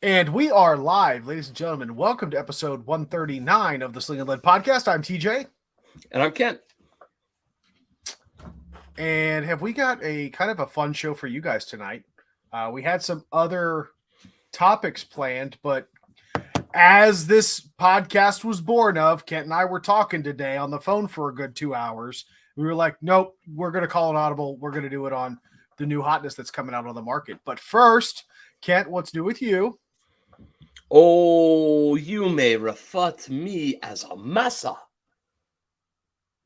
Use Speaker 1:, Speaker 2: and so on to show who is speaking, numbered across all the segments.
Speaker 1: And we are live, ladies and gentlemen. Welcome to episode 139 of the Sling'N podcast. I'm TJ.
Speaker 2: And I'm Kent.
Speaker 1: And have we got a kind of a fun show for you guys tonight? We had some other topics planned, but as this podcast was born of, Kent and I were talking today on the phone for a good 2 hours. We were like, nope, we're going to call an audible. We're going to do it on the new Hotness that's coming out on the market. But first, Kent, what's new with you?
Speaker 2: Oh, you may refer to me as a massa.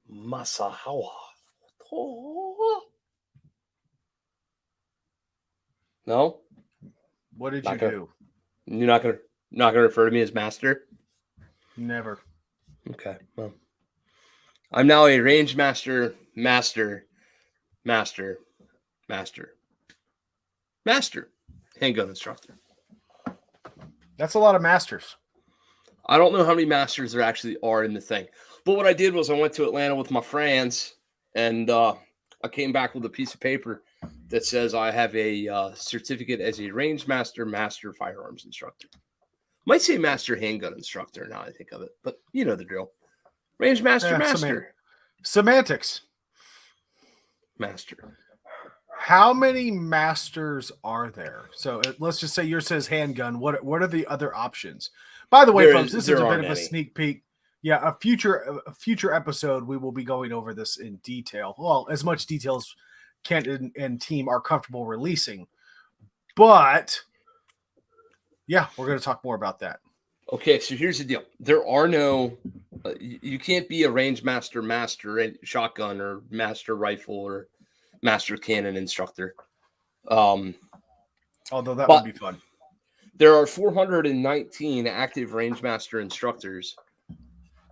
Speaker 2: Massa Hawa. No?
Speaker 1: What did you do?
Speaker 2: You're not gonna refer to me as master?
Speaker 1: Never.
Speaker 2: Okay. Well, I'm now a range master, handgun instructor.
Speaker 1: That's a lot of masters.
Speaker 2: I don't know how many masters there actually are in the thing. But what I did was I went to Atlanta with my friends, and I came back with a piece of paper that says I have a certificate as a range master firearms instructor. Might say master handgun instructor now I think of it, but you know the drill. Range master.
Speaker 1: Semantics.
Speaker 2: Master.
Speaker 1: How many masters are there? So let's just say yours says handgun. What are the other options? By the way, folks, this is a bit of a sneak peek. Yeah, a future episode, we will be going over this in detail. Well, as much detail as Kent and team are comfortable releasing. But yeah, we're going to talk more about that.
Speaker 2: Okay, so here's the deal. There are no, you can't be a range master shotgun or master rifle or master cannon instructor.
Speaker 1: Although that would be fun.
Speaker 2: There are 419 active range master instructors,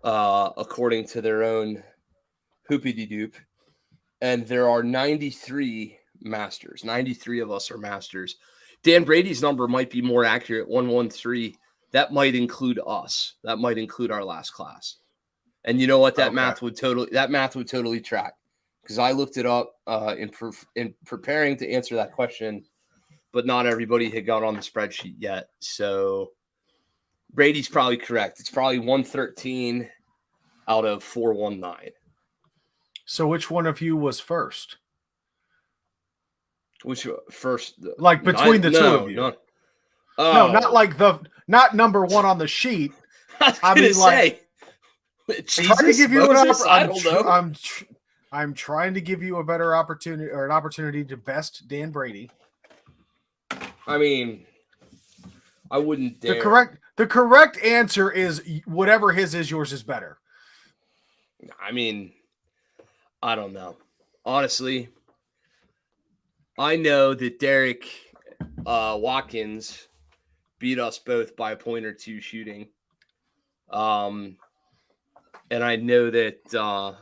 Speaker 2: according to their own hoopity-doop. And there are 93 masters. 93 of us are masters. Dan Brady's number might be more accurate, 113. That might include us. That might include our last class. And you know what? That math would totally track. Because I looked it up in preparing to answer that question, but not everybody had got on the spreadsheet yet. So Brady's probably correct. It's probably 113 out of 419.
Speaker 1: So which one of you was first?
Speaker 2: Which first?
Speaker 1: Like between the two of you? No, not number one on the sheet.
Speaker 2: I mean, like,
Speaker 1: Jesus, trying to give you I'm trying to give you a better opportunity or an opportunity to best Dan Brady.
Speaker 2: I mean, I wouldn't dare.
Speaker 1: The correct answer is whatever his is, yours is better.
Speaker 2: I mean, I don't know. Honestly, I know that Derek Watkins beat us both by a point or two shooting. And I know that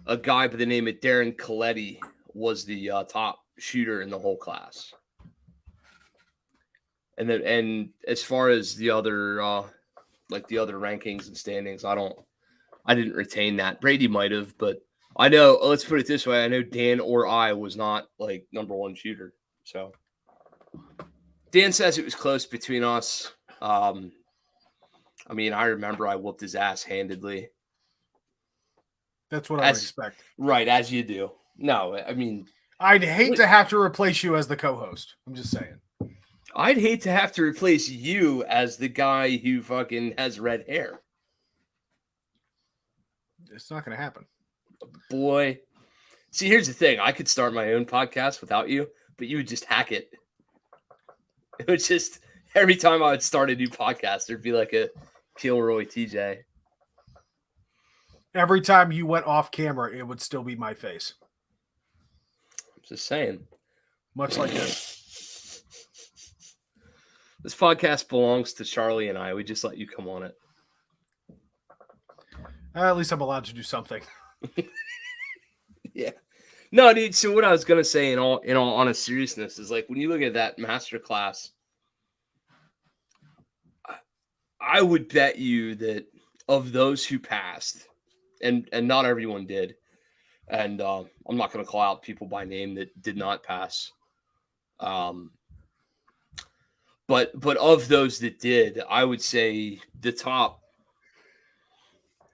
Speaker 2: a guy by the name of Darren Coletti was the top shooter in the whole class. And as far as the other the other rankings and standings, I didn't retain that. Brady might have, but I know, let's put it this way, I know Dan or I was not like number one shooter. So Dan says it was close between us. I mean, I remember I whooped his ass handedly.
Speaker 1: That's what I would expect.
Speaker 2: Right, as you do. No, I mean,
Speaker 1: I'd hate to have to replace you as the co-host. I'm just saying.
Speaker 2: I'd hate to have to replace you as the guy who fucking has red hair.
Speaker 1: It's not going to happen.
Speaker 2: Boy. See, here's the thing. I could start my own podcast without you, but you would just hack it. It would just, every time I would start a new podcast, there'd be like a Kilroy TJ.
Speaker 1: Every time you went off camera, it would still be my face.
Speaker 2: I'm just saying.
Speaker 1: Much like this.
Speaker 2: This podcast belongs to Charlie and I. We just let you come on it.
Speaker 1: At least I'm allowed to do something.
Speaker 2: Yeah. No, dude. So what I was gonna say, in all honest seriousness, is like when you look at that master class, I would bet you that of those who passed, and not everyone did, and I'm not gonna call out people by name that did not pass. But of those that did, I would say the top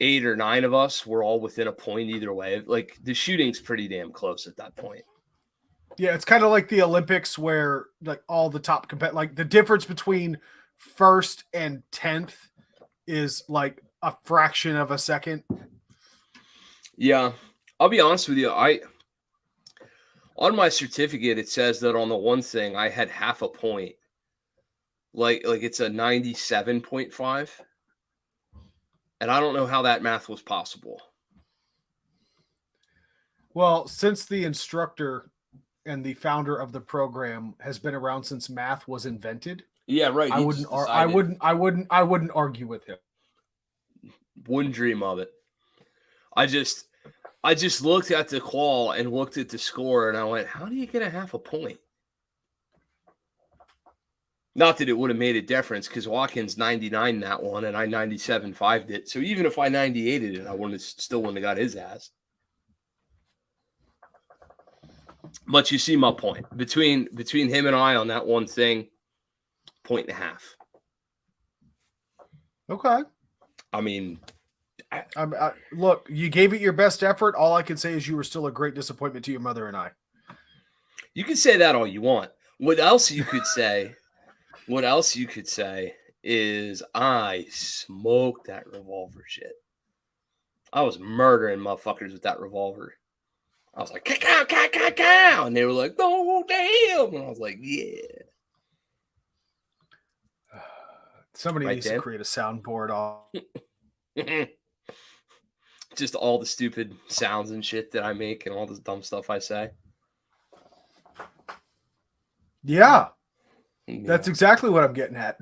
Speaker 2: 8 or 9 of us were all within a point either way. Like the shooting's pretty damn close at that point.
Speaker 1: Yeah, it's kind of like the Olympics where like all the top like the difference between first and 10th is like a fraction of a second.
Speaker 2: Yeah. I'll be honest with you. On my certificate, it says that on the one thing I had half a point. Like it's a 97.5. And I don't know how that math was possible.
Speaker 1: Well, since the instructor and the founder of the program has been around since math was invented.
Speaker 2: Yeah, right.
Speaker 1: I wouldn't argue with him.
Speaker 2: Wouldn't dream of it. I just looked at the qual and looked at the score and I went, how do you get a half a point? Not that it would have made a difference because Watkins 99 that one and I 97.5'd it. So even if I 98'd it, I still wouldn't have got his ass. But you see my point. Between him and I on that one thing, 1.5.
Speaker 1: Okay.
Speaker 2: I mean,
Speaker 1: look, you gave it your best effort. All I can say is you were still a great disappointment to your mother and I.
Speaker 2: You can say that all you want. What else you could say is I smoked that revolver shit. I was murdering motherfuckers with that revolver. I was like, cow, cow, cow, cow. And they were like, oh, damn. And I was like, yeah.
Speaker 1: Somebody needs to create a soundboard off.
Speaker 2: Just all the stupid sounds and shit that I make and all this dumb stuff I say.
Speaker 1: Yeah. That's exactly what I'm getting at.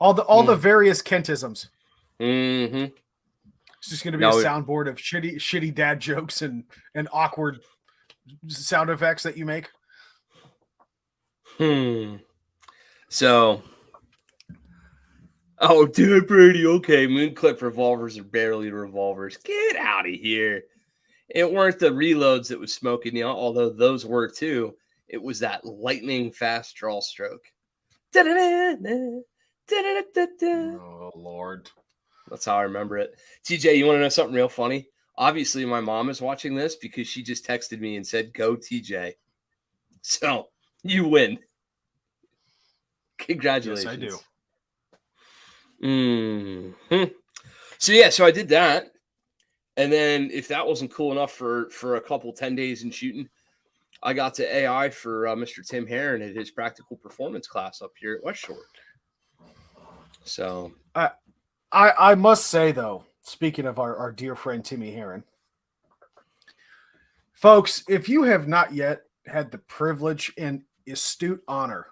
Speaker 1: all the various Kentisms.
Speaker 2: Mm-hmm.
Speaker 1: It's just going to be a soundboard of shitty dad jokes and awkward sound effects that you make.
Speaker 2: So, dude, Brady, okay, Moonclip revolvers are barely revolvers. Get out of here. It weren't the reloads that was smoking you, although those were too. It was that lightning fast draw stroke.
Speaker 1: Oh, Lord.
Speaker 2: That's how I remember it. TJ, you want to know something real funny? Obviously, my mom is watching this because she just texted me and said, go TJ. So, you win. Congratulations.
Speaker 1: Yes, I do.
Speaker 2: Mm-hmm. So I did that. And then if that wasn't cool enough for a couple 10 days in shooting, I got to AI for Mr. Tim Herron at his practical performance class up here at West Shore. So
Speaker 1: I must say, though, speaking of our dear friend Timmy Herron, folks, if you have not yet had the privilege and astute honor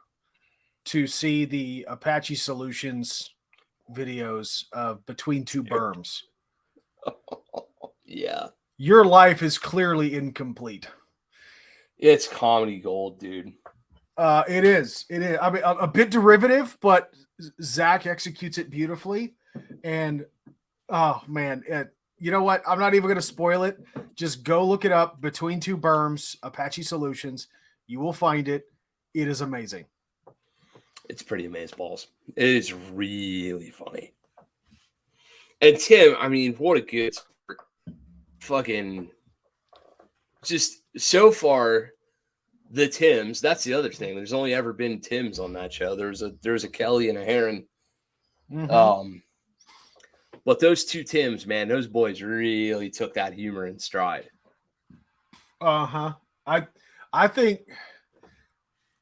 Speaker 1: to see the Apache Solutions videos of Between Two Berms,
Speaker 2: yeah,
Speaker 1: your life is clearly incomplete.
Speaker 2: It's comedy gold, dude.
Speaker 1: It is. I mean, a bit derivative, but Zach executes it beautifully. And oh man, you know what? I'm not even going to spoil it. Just go look it up. Between Two Berms, Apache Solutions. You will find it. It is amazing.
Speaker 2: It's pretty amazeballs. It is really funny. And Tim, I mean, what a good fucking just so far. The Tims, that's the other thing. There's only ever been Tims on that show. There's a Kelly and a Heron. Mm-hmm. But those two Tims, man, those boys really took that humor in stride.
Speaker 1: Uh-huh. I think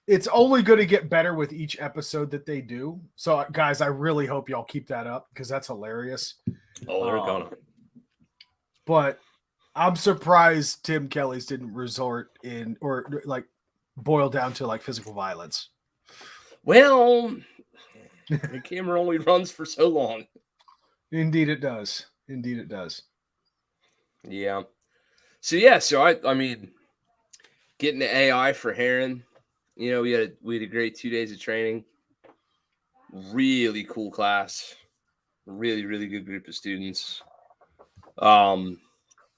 Speaker 1: it's only going to get better with each episode that they do. So, guys, I really hope y'all keep that up because that's hilarious.
Speaker 2: Oh, they're gonna.
Speaker 1: But I'm surprised Tim Kelly's didn't resort in or like boil down to like physical violence.
Speaker 2: Well, the camera only runs for so long.
Speaker 1: Indeed it does.
Speaker 2: Yeah. So I mean, getting the AI for Heron, you know, we had a great 2 days of training. Really cool class. Really, really good group of students.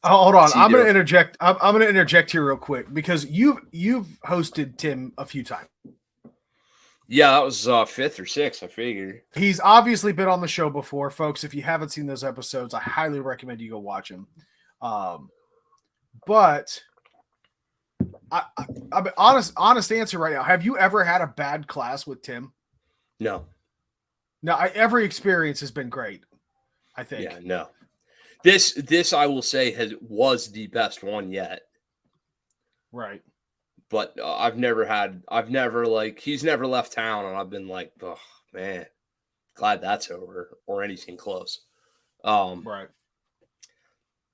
Speaker 1: Hold on. I'm going to interject. I'm going to interject here real quick because you've hosted Tim a few times.
Speaker 2: Yeah, that was 5th or 6th, I figure.
Speaker 1: He's obviously been on the show before, folks. If you haven't seen those episodes, I highly recommend you go watch them. But I'm honest answer right now. Have you ever had a bad class with Tim?
Speaker 2: No.
Speaker 1: No, every experience has been great, I think.
Speaker 2: Yeah, no. This I will say was the best one yet.
Speaker 1: Right.
Speaker 2: But he's never left town, and I've been like, oh man, glad that's over, or anything close.
Speaker 1: Right.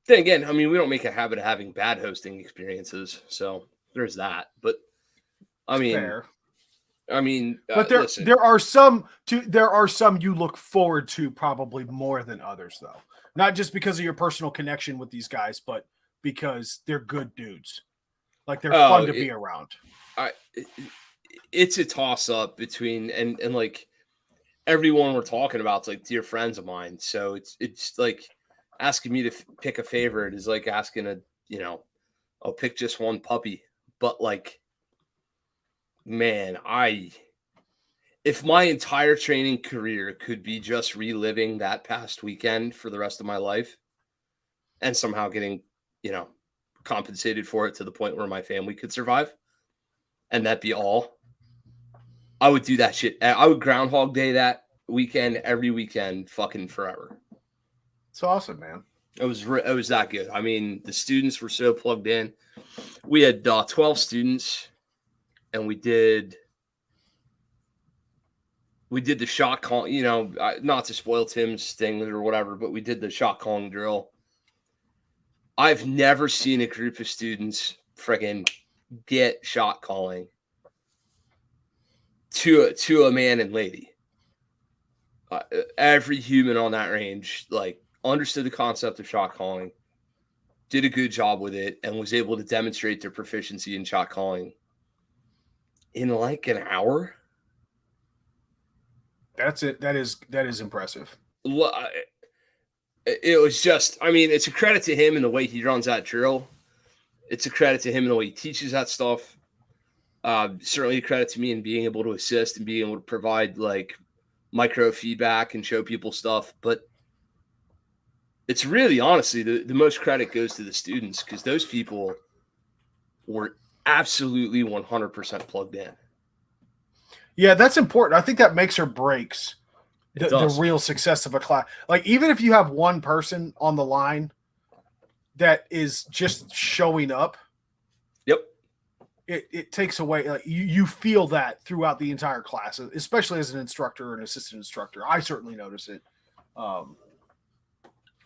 Speaker 2: Then again, I mean, we don't make a habit of having bad hosting experiences, so there's that. But I mean,
Speaker 1: fair.
Speaker 2: But
Speaker 1: there are some you look forward to probably more than others, though. Not just because of your personal connection with these guys, but because they're good dudes. Like they're fun to be around.
Speaker 2: It's a toss up between and like everyone we're talking about is like dear friends of mine. So it's like asking me to pick a favorite is like asking I'll pick just one puppy. But like, man, if my entire training career could be just reliving that past weekend for the rest of my life and somehow getting, compensated for it to the point where my family could survive and that be all, I would do that shit. I would Groundhog Day that weekend every weekend fucking forever.
Speaker 1: It's awesome, man.
Speaker 2: It was that good. I mean, the students were so plugged in. We had 12 students and we did the shot call, not to spoil Tim's thing or whatever, but we did the shot calling drill. I've never seen a group of students friggin' get shot calling to a man and lady. Every human on that range, like, understood the concept of shot calling, did a good job with it, and was able to demonstrate their proficiency in shot calling in like an hour.
Speaker 1: That's it. That is impressive.
Speaker 2: It was just, it's a credit to him in the way he runs that drill. It's a credit to him in the way he teaches that stuff. Certainly a credit to me in being able to assist and being able to provide like micro feedback and show people stuff. But it's really, honestly, the most credit goes to the students because those people were absolutely 100% plugged in.
Speaker 1: Yeah, that's important. I think that makes or breaks the real success of a class. Like, even if you have one person on the line that is just showing up,
Speaker 2: yep,
Speaker 1: it takes away. Like, you feel that throughout the entire class, especially as an instructor or an assistant instructor. I certainly notice it.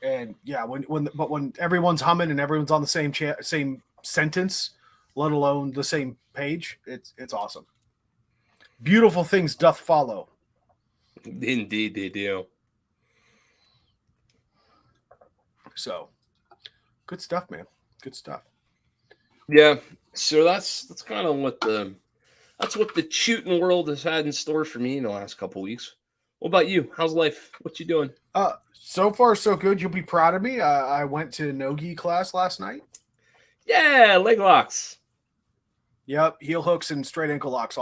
Speaker 1: And yeah, when everyone's humming and everyone's on the same sentence, let alone the same page, it's awesome. Beautiful things doth follow.
Speaker 2: Indeed, they do.
Speaker 1: So, good stuff, man. Good stuff.
Speaker 2: Yeah. So that's kind of what the shooting world has had in store for me in the last couple of weeks. What about you? How's life? What you doing?
Speaker 1: So far so good. You'll be proud of me. I went to no-gi class last night.
Speaker 2: Yeah, leg locks.
Speaker 1: Yep, heel hooks and straight ankle locks.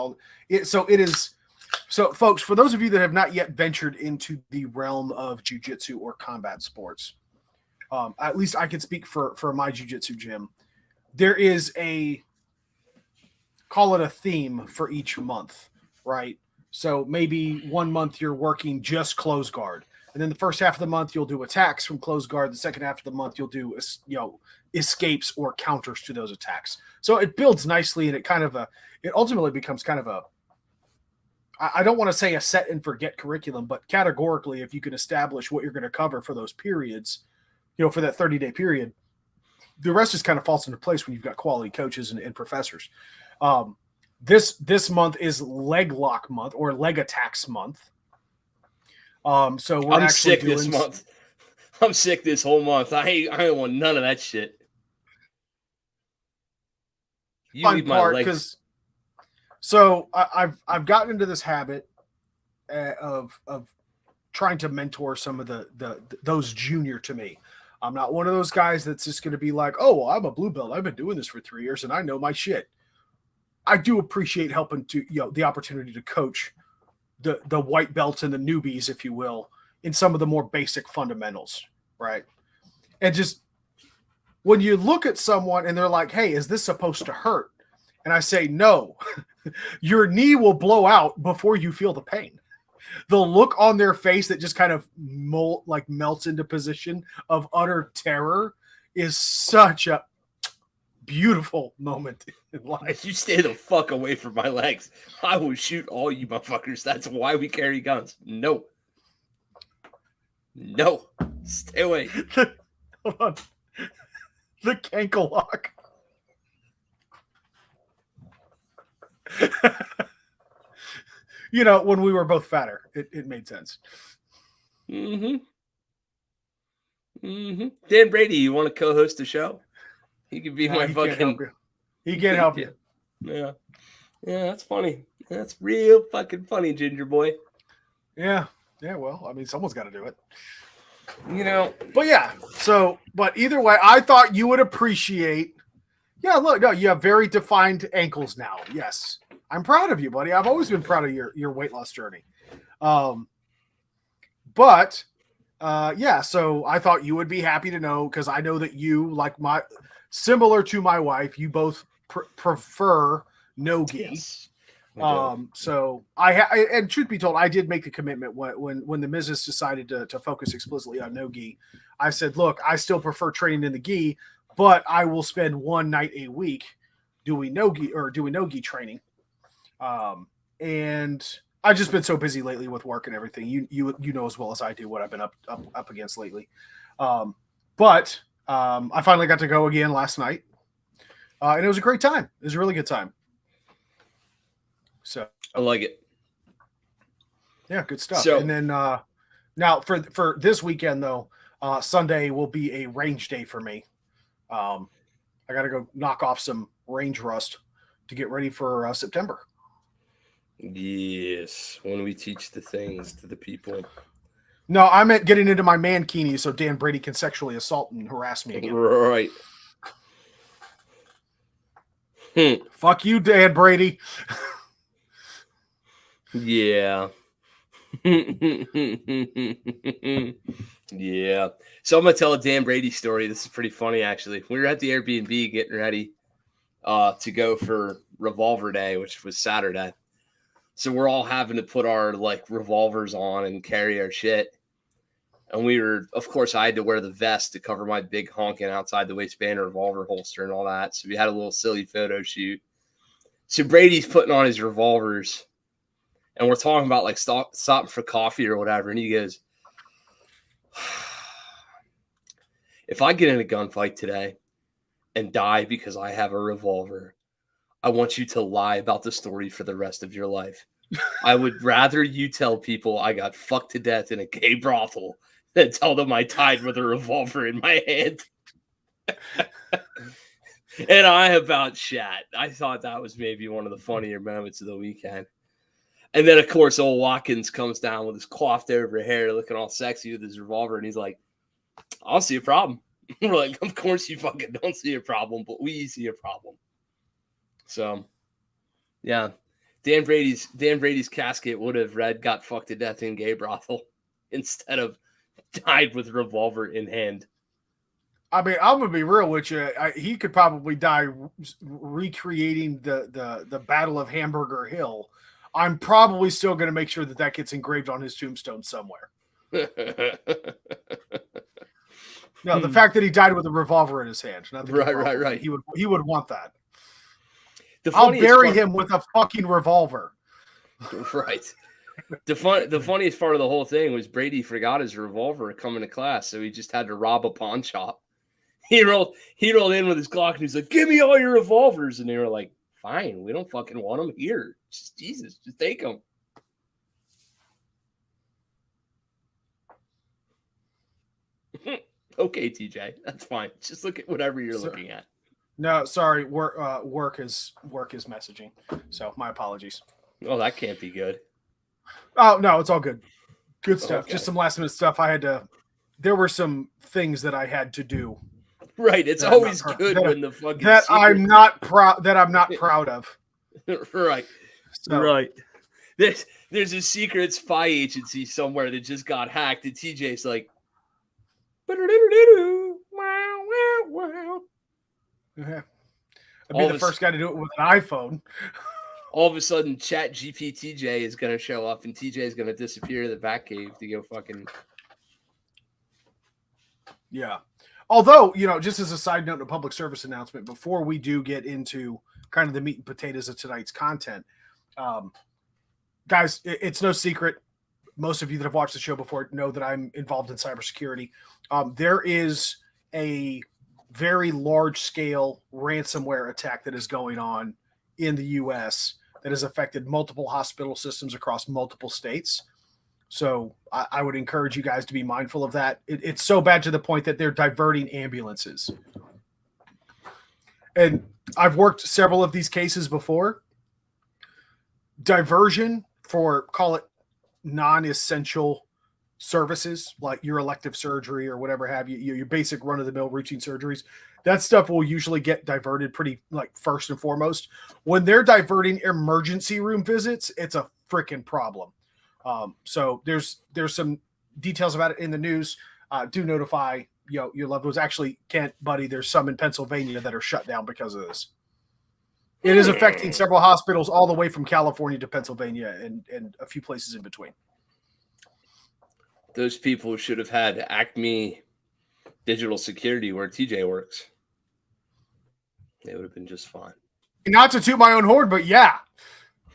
Speaker 1: So, folks, for those of you that have not yet ventured into the realm of jiu-jitsu or combat sports, at least I can speak for my jiu-jitsu gym. There is call it a theme for each month, right? So maybe 1 month you're working just close guard. And then the first half of the month, you'll do attacks from close guard. The second half of the month, you'll do, escapes or counters to those attacks. So it builds nicely, and it ultimately becomes kind of I don't want to say a set and forget curriculum, but categorically, if you can establish what you're going to cover for those periods, for that 30-day period, the rest just kind of falls into place when you've got quality coaches and professors. This month is leg lock month or leg attacks month. So
Speaker 2: I'm sick this month. I'm sick this whole month. I ain't want none of that shit. You
Speaker 1: leave my legs. So I've gotten into this habit of trying to mentor some of those junior to me. I'm not one of those guys that's just going to be like, oh, well, I'm a blue belt. I've been doing this for 3 years and I know my shit. I do appreciate helping to the opportunity to coach the white belts and the newbies, if you will, in some of the more basic fundamentals, right? And just when you look at someone and they're like, hey, is this supposed to hurt? And I say, no, your knee will blow out before you feel the pain. The look on their face that just kind of melts into position of utter terror is such a beautiful moment in life.
Speaker 2: You stay the fuck away from my legs. I will shoot all you motherfuckers. That's why we carry guns. No. Stay away.
Speaker 1: Hold on. The cankle lock. You know, when we were both fatter, it made sense.
Speaker 2: Dan Brady, you want to co-host the show? He could be my fucking...
Speaker 1: He can't help you.
Speaker 2: Yeah, that's funny. That's real fucking funny, Ginger Boy.
Speaker 1: Yeah, well, I mean, someone's got to do it.
Speaker 2: You know.
Speaker 1: But yeah, but either way, I thought you would appreciate... Yeah, look, no, you have very defined ankles now. Yes. I'm proud of you, buddy. I've always been proud of your weight loss journey. So I thought you would be happy to know, because I know that you, similar to my wife, you both prefer no-gi. Yes, so and truth be told, I did make the commitment when the missus decided to focus explicitly on no-gi. I said, look, I still prefer training in the gi, but I will spend one night a week doing no-gi training. And I've just been so busy lately with work and everything. You know as well as I do what I've been up against lately. But I finally got to go again last night. And it was a great time. It was a really good time. So
Speaker 2: I like it.
Speaker 1: Yeah, good stuff. So, and then now for this weekend though, Sunday will be a range day for me. I got to go knock off some range rust to get ready for September.
Speaker 2: Yes, when we teach the things to the people.
Speaker 1: No, I meant getting into my mankini so Dan Brady can sexually assault and harass me again.
Speaker 2: Right.
Speaker 1: Fuck you, Dan Brady.
Speaker 2: Yeah. Yeah. So I'm going to tell a Dan Brady story. This is pretty funny, actually. We were at the Airbnb getting ready to go for Revolver Day, which was Saturday. So we're all having to put our revolvers on and carry our shit. And we were, of course, I had to wear the vest to cover my big honking outside the waistband revolver holster and all that. So we had a little silly photo shoot. So Brady's putting on his revolvers and we're talking about stopping for coffee or whatever. And he goes, if I get in a gunfight today and die because I have a revolver, I want you to lie about the story for the rest of your life. I would rather you tell people I got fucked to death in a gay brothel than tell them I died with a revolver in my hand. And I about shat. I thought that was maybe one of the funnier moments of the weekend. And then, of course, old Watkins comes down with his coiffed over hair, looking all sexy with his revolver, and he's like, I don't see a problem. We're like, of course you fucking don't see a problem, but we see a problem. So, yeah, Dan Brady's casket would have read "got fucked to death in gay brothel" instead of "died with revolver in hand."
Speaker 1: I mean, I'm gonna be real with you. He could probably die recreating the Battle of Hamburger Hill. I'm probably still gonna make sure that gets engraved on his tombstone somewhere. No, the fact that he died with a revolver in his hand.
Speaker 2: Right.
Speaker 1: He would want that. I'll bury him with a fucking revolver.
Speaker 2: Right. The funniest part of the whole thing was Brady forgot his revolver coming to class, so he just had to rob a pawn shop. He rolled in with his Glock and he's like, "Give me all your revolvers," and they were like, "Fine, we don't fucking want them here. Just take them." Okay, TJ, that's fine. Just look at whatever you're looking at.
Speaker 1: No, sorry, work is messaging. So my apologies.
Speaker 2: Oh, that can't be good.
Speaker 1: Oh no, it's all good. Good stuff.
Speaker 2: Okay.
Speaker 1: Just some last minute stuff. There were some things that I had to do.
Speaker 2: Right. It's always good when the fucking
Speaker 1: I'm not proud of.
Speaker 2: Right.
Speaker 1: So,
Speaker 2: right. there's a secret spy agency somewhere that just got hacked, and TJ's like,
Speaker 1: I'd be the first guy to do it with an iPhone.
Speaker 2: All of a sudden, Chat GPT TJ is going to show up, and TJ is going to disappear to the Batcave to go fucking.
Speaker 1: Yeah. Although, just as a side note and a public service announcement, before we do get into kind of the meat and potatoes of tonight's content, guys, it's no secret. Most of you that have watched the show before know that I'm involved in cybersecurity. There is a very large-scale ransomware attack that is going on in the U.S. that has affected multiple hospital systems across multiple states. So I would encourage you guys to be mindful of that. It's so bad to the point that they're diverting ambulances. And I've worked several of these cases before. Diversion for, call it, non-essential services, like your elective surgery or whatever have you, your basic run-of-the-mill routine surgeries. That stuff will usually get diverted pretty, first and foremost. When they're diverting emergency room visits, it's a freaking problem. So there's some details about it in the news. Do notify your loved ones. Actually, Kent, buddy, there's some in Pennsylvania that are shut down because of this. It is affecting several hospitals all the way from California to Pennsylvania and a few places in between.
Speaker 2: Those people should have had Acme Digital Security where TJ works. They would have been just fine.
Speaker 1: Not to toot my own horn, but yeah.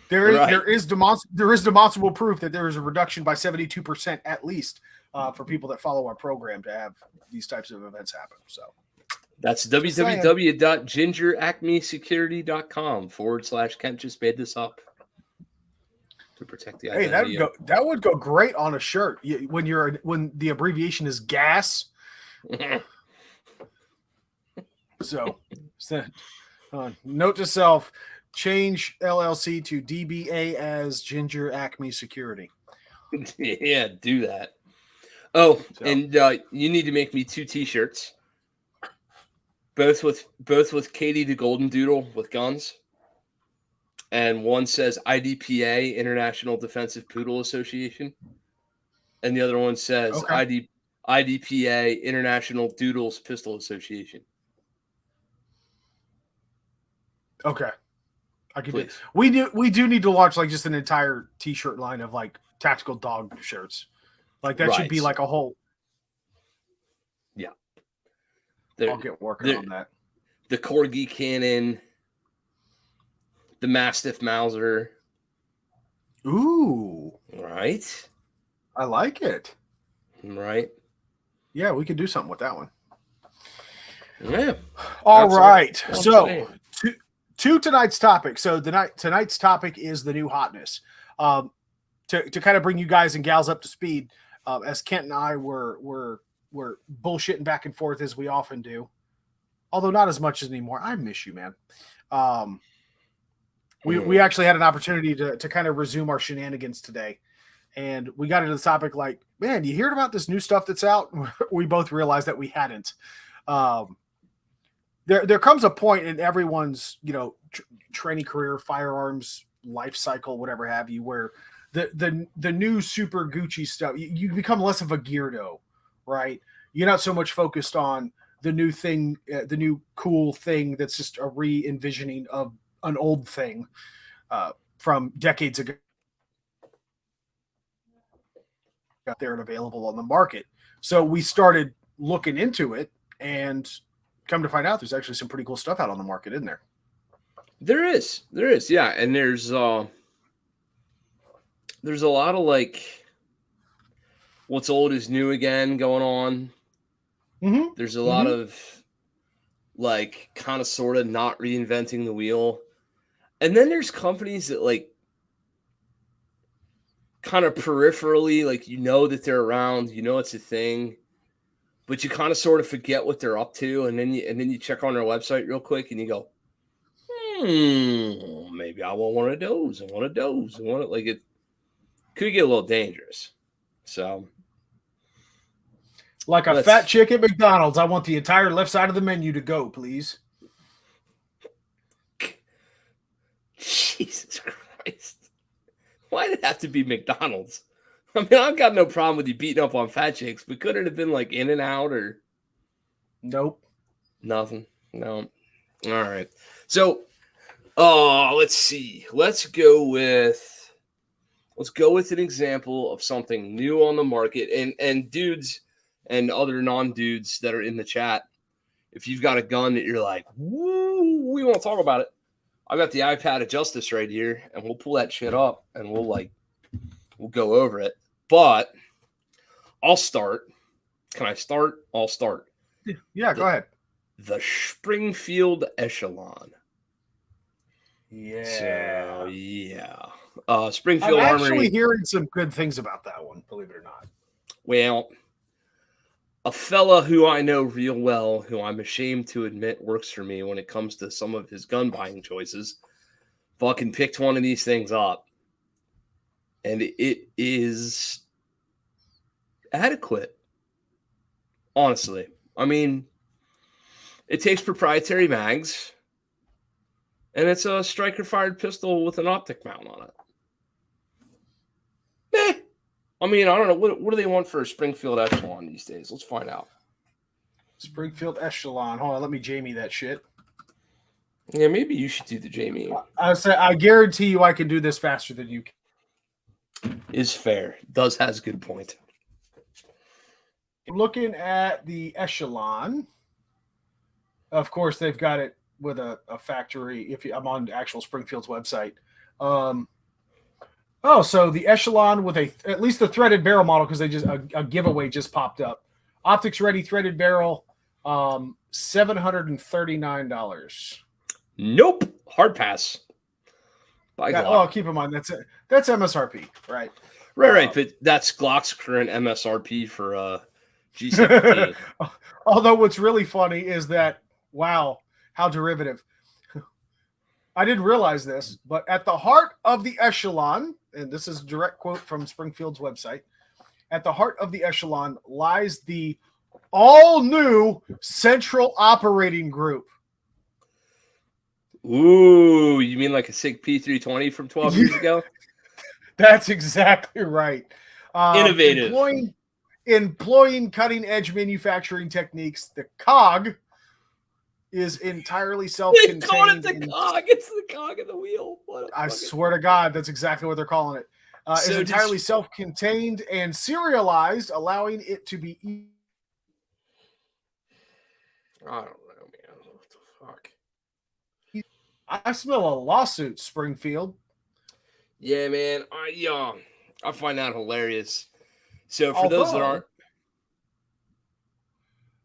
Speaker 1: There is demonstrable proof that there is a reduction by 72% at least for people that follow our program to have these types of events happen. So
Speaker 2: that's www.gingeracmesecurity.com/Kent just made this up to protect the identity.
Speaker 1: Hey, that would go great on a shirt when the abbreviation is GAS. So note to self. Change LLC to DBA as Ginger Acme Security.
Speaker 2: Yeah, do that. Oh, so. And you need to make me 2 T-shirts, both with Katie the Golden Doodle with guns, and one says IDPA, International Defensive Poodle Association, and the other one says IDPA, International Doodles Pistol Association.
Speaker 1: Okay. I could do. We do need to launch just an entire T-shirt line of tactical dog shirts. That should be a whole.
Speaker 2: Yeah,
Speaker 1: I'll get working on that.
Speaker 2: The Corgi Cannon, the Mastiff Mauser.
Speaker 1: Ooh,
Speaker 2: right.
Speaker 1: I like it.
Speaker 2: Right.
Speaker 1: Yeah, we could do something with that one.
Speaker 2: Yeah.
Speaker 1: All right. So. To tonight's topic. So tonight's topic is the new Hotness. To kind of bring you guys and gals up to speed, as Kent and I were bullshitting back and forth as we often do, although not as much as anymore. I miss you, man. We actually had an opportunity to kind of resume our shenanigans today, and we got into the topic man, you heard about this new stuff that's out? We both realized that we hadn't. There comes a point in everyone's, training career, firearms, life cycle, whatever have you, where the new super Gucci stuff, you become less of a geardo, right? You're not so much focused on the new thing, the new cool thing that's just a re-envisioning of an old thing from decades ago out there and available on the market. So we started looking into it, and come to find out there's actually some pretty cool stuff out on the market, isn't there?
Speaker 2: There is, yeah. And there's a lot of what's old is new again going on.
Speaker 1: Mm-hmm.
Speaker 2: There's a lot of kind of sort of not reinventing the wheel. And then there's companies that kind of peripherally, that they're around, it's a thing, but you kind of sort of forget what they're up to, and then you check on their website real quick, and you go, maybe I want one of those, and it could get a little dangerous. So,
Speaker 1: like a fat chick at McDonald's, I want the entire left side of the menu to go, please.
Speaker 2: Jesus Christ! Why did it have to be McDonald's? I mean, I've got no problem with you beating up on fat chicks, but could it have been like In-N-Out or
Speaker 1: Nope.
Speaker 2: nothing? No. All right. So, let's see. Let's go with an example of something new on the market. And dudes and other non-dudes that are in the chat, if you've got a gun that you're like, woo, we want to talk about it. I got the iPad of Justice right here, and we'll pull that shit up and we'll go over it. But I'll start. Can I start? I'll start.
Speaker 1: Yeah, go ahead.
Speaker 2: The Springfield Echelon.
Speaker 1: Yeah.
Speaker 2: So, yeah. Springfield
Speaker 1: I'm
Speaker 2: Armory.
Speaker 1: actually hearing some good things about that one, believe it or not.
Speaker 2: Well, a fella who I know real well, who I'm ashamed to admit works for me when it comes to some of his gun buying choices, fucking picked one of these things up. And it is adequate. Honestly. I mean, it takes proprietary mags, and it's a striker-fired pistol with an optic mount on it. I mean, I don't know. What do they want for a Springfield Echelon these days? Let's find out.
Speaker 1: Springfield Echelon. Hold on, let me Jamie that shit.
Speaker 2: Yeah, maybe you should do the Jamie.
Speaker 1: I guarantee you I can do this faster than you can.
Speaker 2: Is fair. Has good point.
Speaker 1: Looking at the Echelon, of course, they've got it with a factory. I'm on actual Springfield's website. So the Echelon with at least the threaded barrel model, because they just a giveaway just popped up. Optics ready threaded barrel, $739.
Speaker 2: Nope, hard pass.
Speaker 1: Keep in mind that's MSRP, right?
Speaker 2: Right. But that's Glock's current MSRP for G17.
Speaker 1: Although what's really funny is that, wow, how derivative. I didn't realize this, but at the heart of the Echelon, and this is a direct quote from Springfield's website, at the heart of the Echelon lies the all-new Central Operating Group.
Speaker 2: Ooh, you mean like a SIG P320 from 12 years ago?
Speaker 1: That's exactly right.
Speaker 2: Innovative.
Speaker 1: Employing cutting-edge manufacturing techniques, the COG is entirely self-contained.
Speaker 2: They call it the cog. It's the cog of the wheel.
Speaker 1: I swear to God, that's exactly what they're calling it. It's entirely self-contained and serialized, allowing it to be.
Speaker 2: I don't know, man. What the fuck?
Speaker 1: I smell a lawsuit, Springfield.
Speaker 2: Yeah, man. I find that hilarious. So for those that aren't,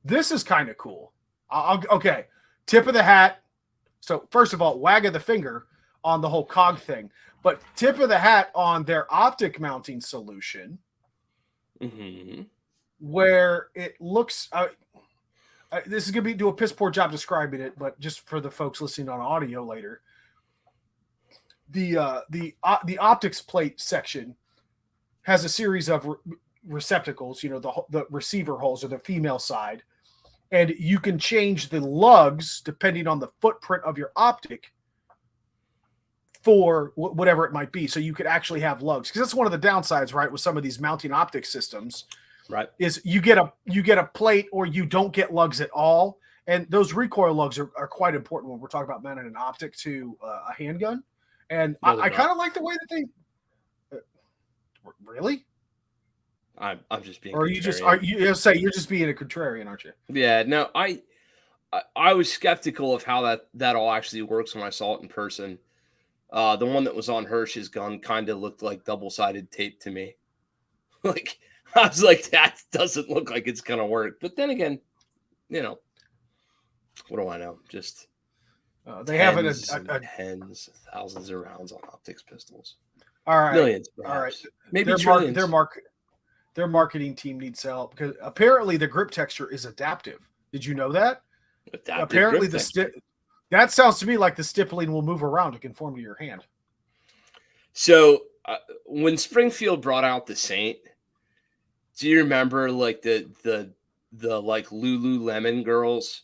Speaker 1: this is kind of cool. Okay, tip of the hat. So first of all, wag of the finger on the whole COG thing, but tip of the hat on their optic mounting solution, where it looks. This is going to do a piss poor job describing it, but just for the folks listening on audio later, the optics plate section has a series of receptacles. The receiver holes, or the female side. And you can change the lugs depending on the footprint of your optic for whatever it might be. So you could actually have lugs, because that's one of the downsides, right, with some of these mounting optic systems.
Speaker 2: Right.
Speaker 1: Is you get a plate, or you don't get lugs at all. And those recoil lugs are quite important when we're talking about mounting an optic to a handgun. And I kind of like the way that they really.
Speaker 2: I'm just being.
Speaker 1: Or you're just being a contrarian, aren't you?
Speaker 2: Yeah, no, I was skeptical of how that all actually works when I saw it in person. The one that was on Hirsch's gun kind of looked like double-sided tape to me. Like, I was like, that doesn't look like it's gonna work. But then again, what do I know? Just
Speaker 1: they have
Speaker 2: tens, thousands of rounds on optics pistols.
Speaker 1: All right,
Speaker 2: millions. Perhaps. All right,
Speaker 1: maybe their marketing team needs help, because apparently the grip texture is adaptive. Did you know that? Apparently that sounds to me like the stippling will move around to conform to your hand.
Speaker 2: So when Springfield brought out the Saint, do you remember like the like Lululemon girls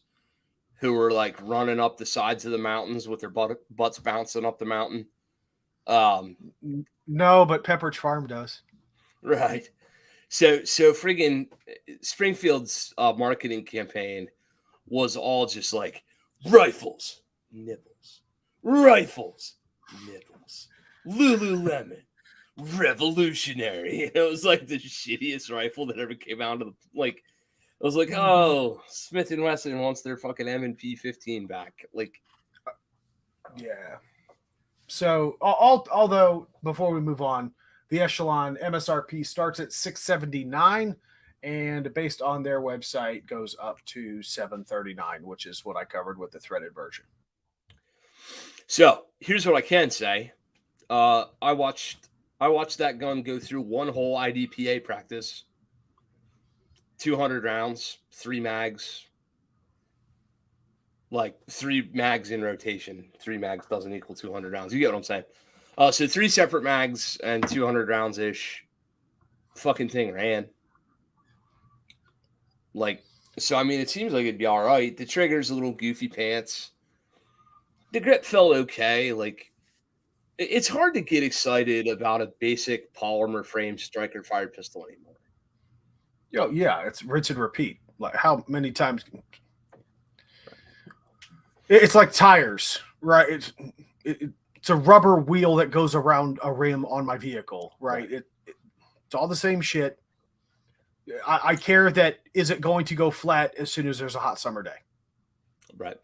Speaker 2: who were like running up the sides of the mountains with their butts bouncing up the mountain?
Speaker 1: No, but Pepperidge Farm does.
Speaker 2: Right. So friggin' Springfield's marketing campaign was all just like rifles, nipples, rifles, nipples, Lululemon, revolutionary. It was like the shittiest rifle that ever came out of the like. It was like, oh, Smith and Wesson wants their fucking M&P 15 back. Like,
Speaker 1: yeah. So, although before we move on, the Echelon MSRP starts at $679, and based on their website, goes up to $739, which is what I covered with the threaded version.
Speaker 2: So here's what I can say: I watched that gun go through one whole IDPA practice, 200 rounds, 3 mags. Like 3 mags in rotation. 3 mags doesn't equal 200 rounds. You get what I'm saying? So 3 separate mags and 200 rounds ish. Fucking thing ran. Like, so I mean, it seems like it'd be all right. The trigger's a little goofy pants. The grip felt okay. Like, it's hard to get excited about a basic polymer frame striker fired pistol anymore.
Speaker 1: Yo, yeah, it's rinse and repeat. Like, how many times? It's like tires, right? It's a rubber wheel that goes around a rim on my vehicle, right? It's all the same shit. I care that is it going to go flat as soon as there's a hot summer day.
Speaker 2: Right.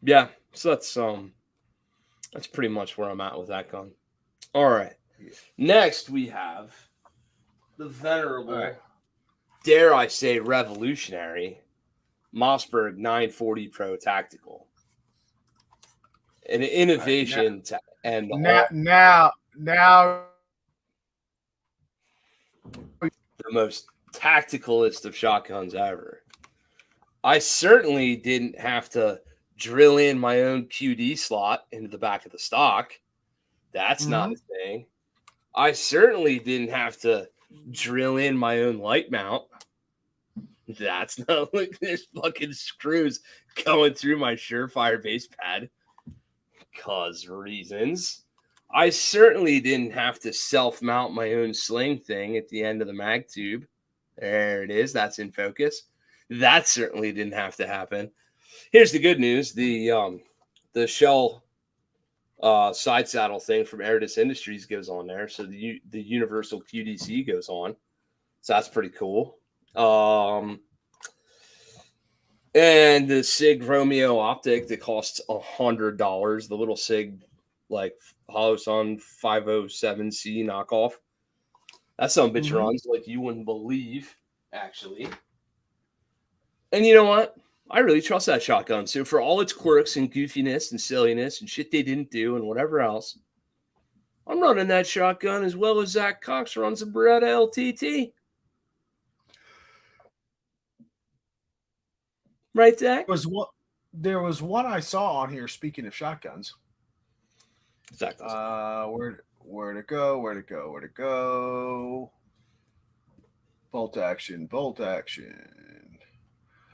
Speaker 2: Yeah. So that's pretty much where I'm at with that gun. All right. Next we have the venerable, dare I say, revolutionary Mossberg 940 Pro Tactical. An innovation
Speaker 1: now
Speaker 2: the most tacticalist of shotguns ever. I certainly didn't have to drill in my own QD slot into the back of the stock. That's not a thing. I certainly didn't have to drill in my own light mount. That's not like there's fucking screws going through my Surefire base pad. Cause reasons. I certainly didn't have to self-mount my own sling thing at the end of the mag tube. There it is. That's in focus. That certainly didn't have to happen. Here's the good news. The shell side saddle thing from Aridus Industries goes on there. So the universal QDC goes on. So that's pretty cool. And the SIG Romeo optic that costs $100, the little SIG like Holosun 507C knockoff. That some bitch runs like you wouldn't believe, actually. And you know what? I really trust that shotgun. So for all its quirks and goofiness and silliness and shit they didn't do and whatever else, I'm running that shotgun as well as Zach Cox runs a Beretta LTT. Right, Zach?
Speaker 1: There was one I saw on here. Speaking of shotguns,
Speaker 2: exactly.
Speaker 1: Where'd it go? Bolt action.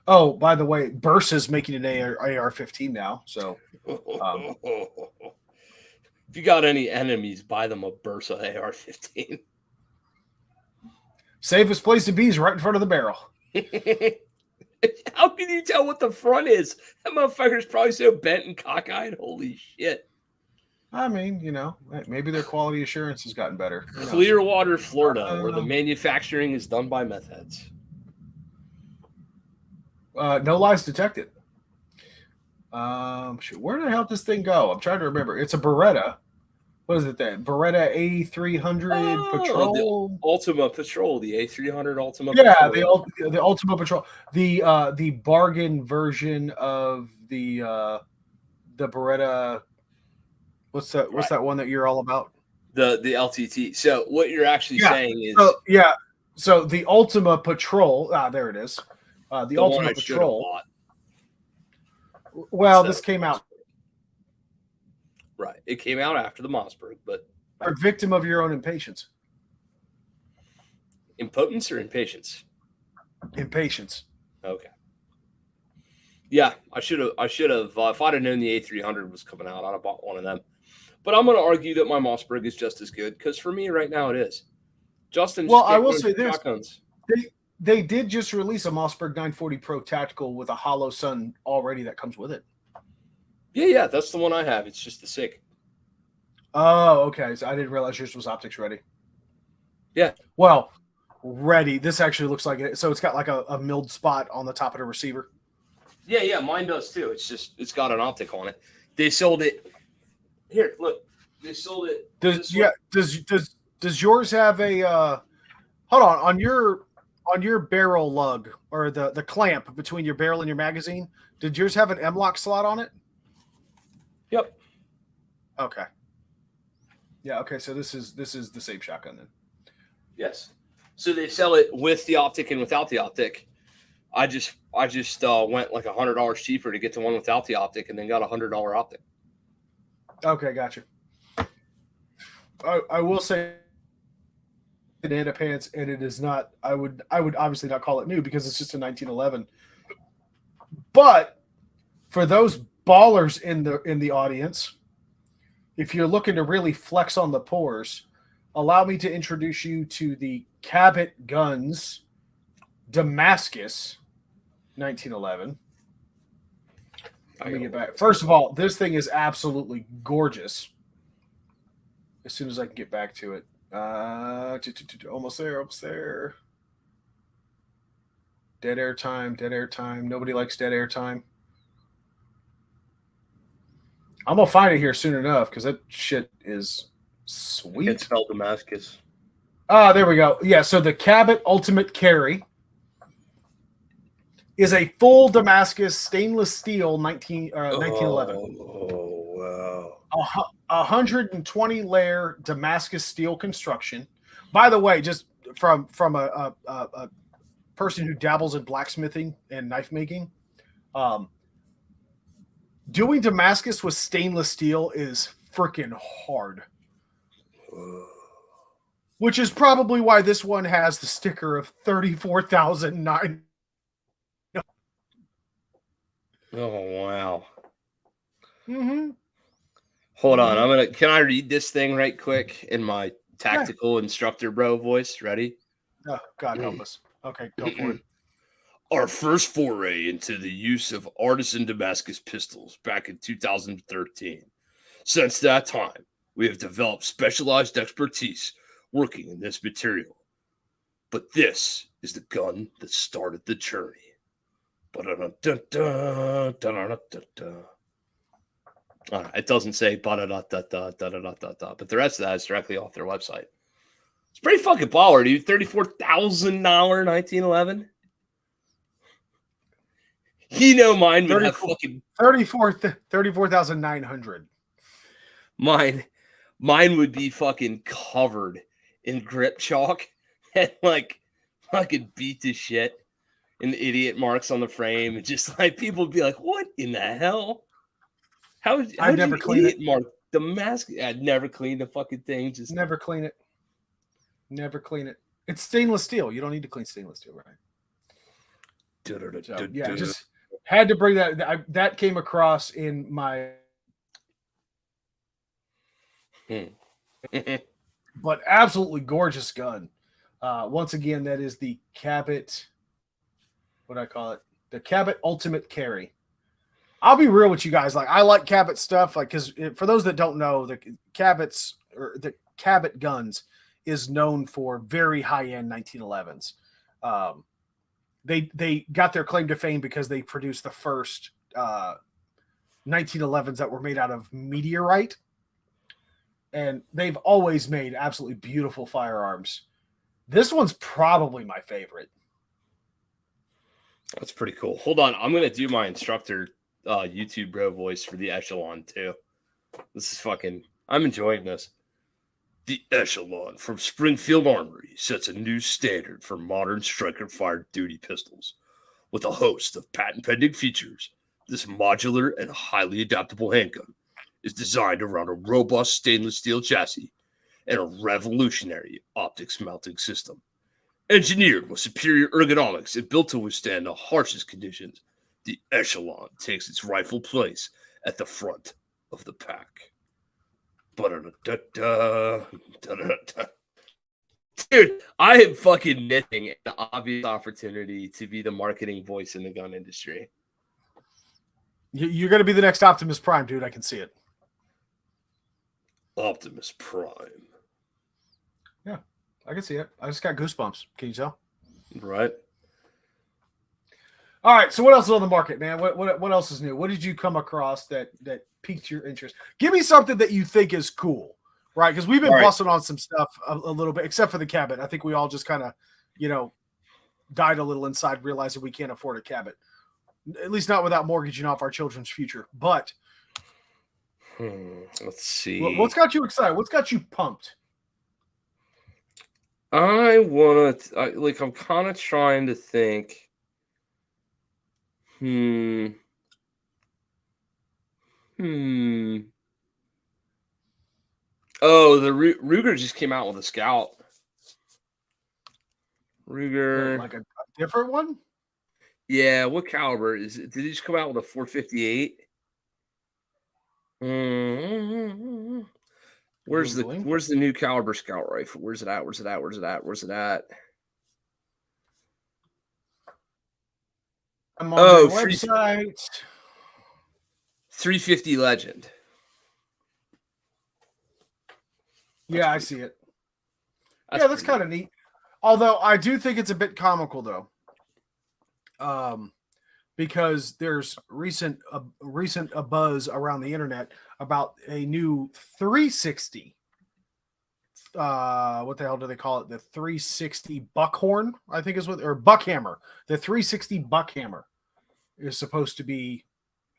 Speaker 1: Oh, by the way, Bursa's making an AR-15 now. So,
Speaker 2: if you got any enemies, buy them a Bursa AR-15.
Speaker 1: Safest place to be is right in front of the barrel.
Speaker 2: How can you tell what the front is? That motherfucker's probably so bent and cockeyed. Holy shit.
Speaker 1: I mean, maybe their quality assurance has gotten better.
Speaker 2: Clearwater, Florida, where the manufacturing is done by meth heads.
Speaker 1: No lies detected. Where the hell did this thing go? I'm trying to remember. It's a Beretta. What is it then? Beretta A300 Patrol?
Speaker 2: The Ultima Patrol, the A300 Ultima
Speaker 1: Patrol. Yeah, the Ultima Patrol. The bargain version of the Beretta. What's that one that you're all about?
Speaker 2: The LTT. So what you're actually saying is
Speaker 1: So the Ultima Patrol, there it is. The Ultima Patrol. Well, this came out.
Speaker 2: Right. It came out after the Mossberg, but
Speaker 1: you're a victim of your own impatience.
Speaker 2: Impotence or impatience?
Speaker 1: Impatience.
Speaker 2: Okay. Yeah, I should have. If I'd have known the A300 was coming out, I'd have bought one of them. But I'm going to argue that my Mossberg is just as good because for me right now it is. Justin,
Speaker 1: well,
Speaker 2: just
Speaker 1: I will say this:
Speaker 2: shotguns.
Speaker 1: they did just release a Mossberg 940 Pro Tactical with a hollow sun already that comes with it.
Speaker 2: Yeah, that's the one I have. It's just the SIG.
Speaker 1: Oh, okay. So I didn't realize yours was optics ready.
Speaker 2: Yeah.
Speaker 1: Well, ready. This actually looks like it. So it's got like a milled spot on the top of the receiver.
Speaker 2: Yeah, mine does too. It's got an optic on it. They sold it. Here, look. They sold it.
Speaker 1: Does yours have a hold on your barrel lug or the clamp between your barrel and your magazine? Did yours have an M-lock slot on it?
Speaker 2: Yep.
Speaker 1: Okay. Yeah, okay, so this is the same shotgun then.
Speaker 2: Yes. So they sell it with the optic and without the optic. I just went like $100 cheaper to get the one without the optic, and then got $100 optic.
Speaker 1: Okay, gotcha. I will say banana pants, and it is not. I would obviously not call it new because it's just a 1911. But for those ballers in the audience, if you're looking to really flex on the pores, allow me to introduce you to the Cabot Guns Damascus 1911. Let me get back. First of all, this thing is absolutely gorgeous. As soon as I can get back to it. Almost there. Dead air time. Nobody likes dead air time. I'm going to find it here soon enough because that shit is sweet.
Speaker 2: It's spelled Damascus.
Speaker 1: Ah, there we go. Yeah, so the Cabot Ultimate Carry is a full Damascus stainless steel 1911.
Speaker 2: Oh, wow.
Speaker 1: 120 layer Damascus steel construction. By the way, just from a person who dabbles in blacksmithing and knife making, doing Damascus with stainless steel is freaking hard. Which is probably why this one has the sticker of 34,009.
Speaker 2: Oh, wow.
Speaker 1: Mm-hmm.
Speaker 2: Hold on. Can I read this thing right quick in my tactical instructor bro voice? Ready?
Speaker 1: Oh, God help us. Okay, go for it.
Speaker 2: Our first foray into the use of artisan Damascus pistols back in 2013. Since that time, we have developed specialized expertise working in this material. But this is the gun that started the journey. It doesn't say but the rest of that is directly off their website. It's pretty fucking baller, dude. $34,000 1911. You know, mine would have fucking
Speaker 1: 34,900.
Speaker 2: Mine would be fucking covered in grip chalk and like fucking beat to shit and idiot marks on the frame, and just like people would be like, "What in the hell? How
Speaker 1: I'd never clean it.
Speaker 2: Mark the mask? I'd never clean the fucking thing. Just
Speaker 1: never clean it. Never clean it. It's stainless steel. You don't need to clean stainless steel, right? So, yeah, just had to bring that. That came across in my. But absolutely gorgeous gun. Once again, that is the Cabot. What do I call it? The Cabot Ultimate Carry. I'll be real with you guys. Like, I like Cabot stuff. Like, because for those that don't know, the Cabot guns is known for very high-end 1911s. They got their claim to fame because they produced the first 1911s that were made out of meteorite. And they've always made absolutely beautiful firearms. This one's probably my favorite.
Speaker 2: That's pretty cool. Hold on. I'm going to do my instructor YouTube bro voice for the Echelon too. This is fucking, I'm enjoying this. The Echelon from Springfield Armory sets a new standard for modern striker-fired duty pistols. With a host of patent-pending features, this modular and highly adaptable handgun is designed around a robust stainless steel chassis and a revolutionary optics mounting system. Engineered with superior ergonomics and built to withstand the harshest conditions, the Echelon takes its rightful place at the front of the pack. Dude, I am fucking missing an obvious opportunity to be the marketing voice in the gun industry.
Speaker 1: You're going to be the next Optimus Prime, dude. I can see it.
Speaker 2: Optimus Prime.
Speaker 1: Yeah, I can see it. I just got goosebumps. Can you tell?
Speaker 2: Right.
Speaker 1: All right. So what else is on the market, man? What else is new? What did you come across that piqued your interest? Give me something that you think is cool, right? Because we've been busting on some stuff a little bit, except for the Cabot. I think we all just kind of, died a little inside, realizing we can't afford a Cabot. At least not without mortgaging off our children's future. But
Speaker 2: let's see.
Speaker 1: What's got you excited? What's got you pumped?
Speaker 2: I'm kind of trying to think. Oh, the Ruger just came out with a Scout. Ruger.
Speaker 1: Like a different one?
Speaker 2: Yeah, what caliber is it? Did he just come out with a 458? Where's the new caliber Scout rifle? Where's it at?
Speaker 1: I'm on their website.
Speaker 2: 350 Legend.
Speaker 1: Yeah, I see it. That's kind of neat. Although I do think it's a bit comical, though. Because there's recent buzz around the internet about a new 360. What the hell do they call it? The 360 Buckhorn, I think is or Buckhammer. The 360 Buckhammer is supposed to be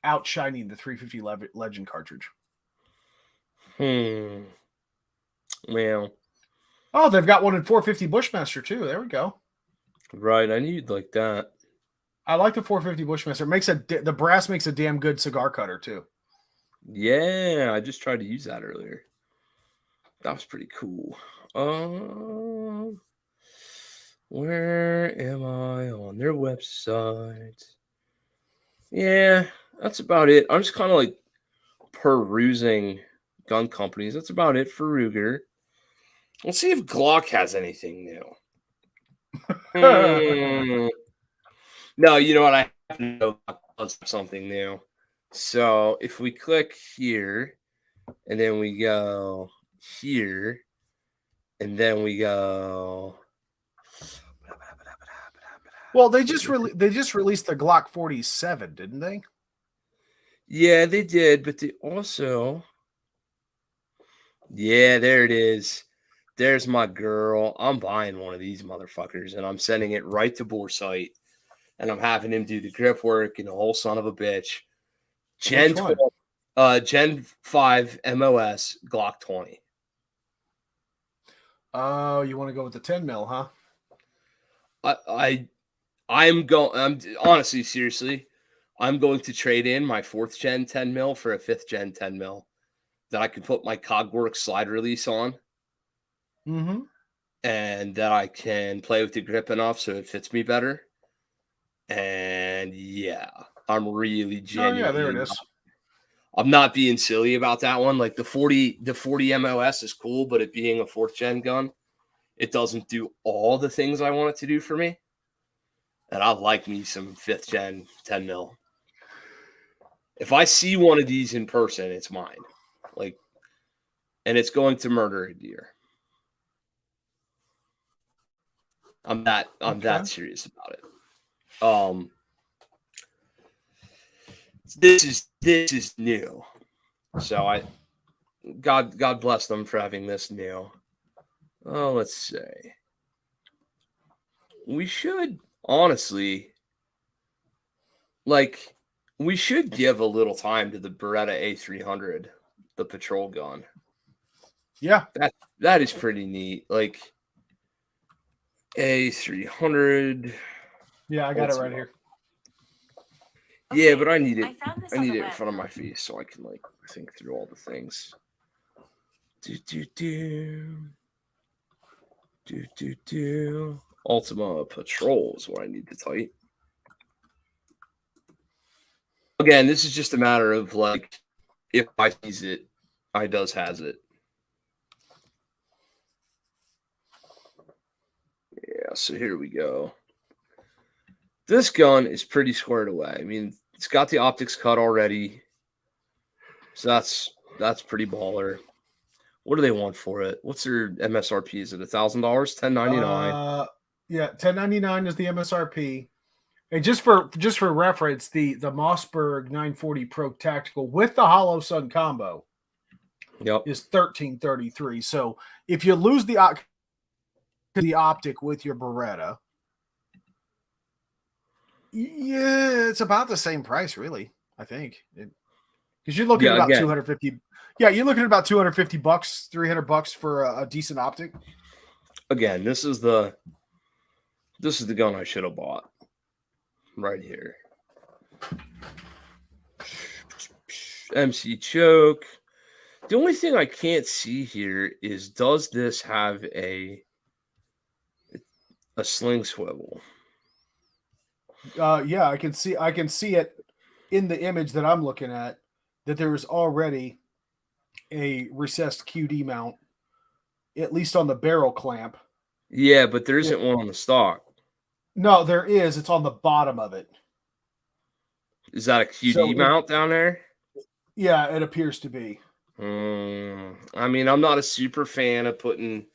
Speaker 1: outshining the 350 Legend cartridge.
Speaker 2: Well.
Speaker 1: Oh, they've got one in 450 Bushmaster too. There we go.
Speaker 2: Right, I knew you'd like that.
Speaker 1: I like the 450 Bushmaster. The brass makes a damn good cigar cutter too.
Speaker 2: Yeah, I just tried to use that earlier. That was pretty cool. Where am I on their website? Yeah, that's about it. I'm just kind of like perusing gun companies. That's about it for Ruger. Let's see if Glock has anything new. No, you know what? I have to know something new. So if we click here, and then we go here, and then we go.
Speaker 1: Well, they just released the Glock 47, didn't they?
Speaker 2: Yeah, they did, but they also. Yeah, there it is. There's my girl. I'm buying one of these motherfuckers, and I'm sending it right to Boresight, and I'm having him do the grip work and the whole son of a bitch. Gen 5 MOS Glock 20.
Speaker 1: Oh, you want to go with the 10 mil, huh?
Speaker 2: I'm honestly, seriously, I'm going to trade in my 4th gen 10 mil for a 5th gen 10 mil that I can put my Cogworks slide release on.
Speaker 1: Mm-hmm.
Speaker 2: And that I can play with the grip enough so it fits me better. And yeah, I'm really genuine.
Speaker 1: Oh yeah, there it is.
Speaker 2: I'm not being silly about that one. Like the 40 MOS is cool, but it being a 4th gen gun, it doesn't do all the things I want it to do for me. And I like me some 5th gen 10 mil. If I see one of these in person, it's mine. And it's going to murder a deer. I'm that serious about it. This is new. So God bless them for having this new. Oh, let's say we should honestly we should give a little time to the Beretta A300, the patrol gun.
Speaker 1: Yeah,
Speaker 2: that is pretty neat. Like A300.
Speaker 1: Yeah, I got it right here.
Speaker 2: Yeah, but I need it. I need it in front of my face so I can think through all the things. Ultima Patrol is what I need to type. Again, this is just a matter of if I sees it, I has it. So here we go. This gun is pretty squared away. I mean, it's got the optics cut already. So that's pretty baller. What do they want for it? What's their MSRP? Is it $1,000? $1,099.
Speaker 1: Yeah, $1,099 is the MSRP. And just for reference, the Mossberg 940 Pro Tactical with the Hollow Sun combo is $1,333. So if you lose the optic with your Beretta, yeah, it's about the same price, really. I think because you're looking at about 250. Yeah, you're looking at about $250, $300 for a decent optic.
Speaker 2: Again, this is the gun I should have bought. Right here. MC choke. The only thing I can't see here is, does this have a sling swivel?
Speaker 1: Yeah, I can see it in the image that I'm looking at, that there is already a recessed QD mount, at least on the barrel clamp.
Speaker 2: Yeah, but there isn't one on the stock.
Speaker 1: No, there is. It's on the bottom of it.
Speaker 2: Is that a QD mount down there?
Speaker 1: Yeah, it appears to be.
Speaker 2: I mean, I'm not a super fan of putting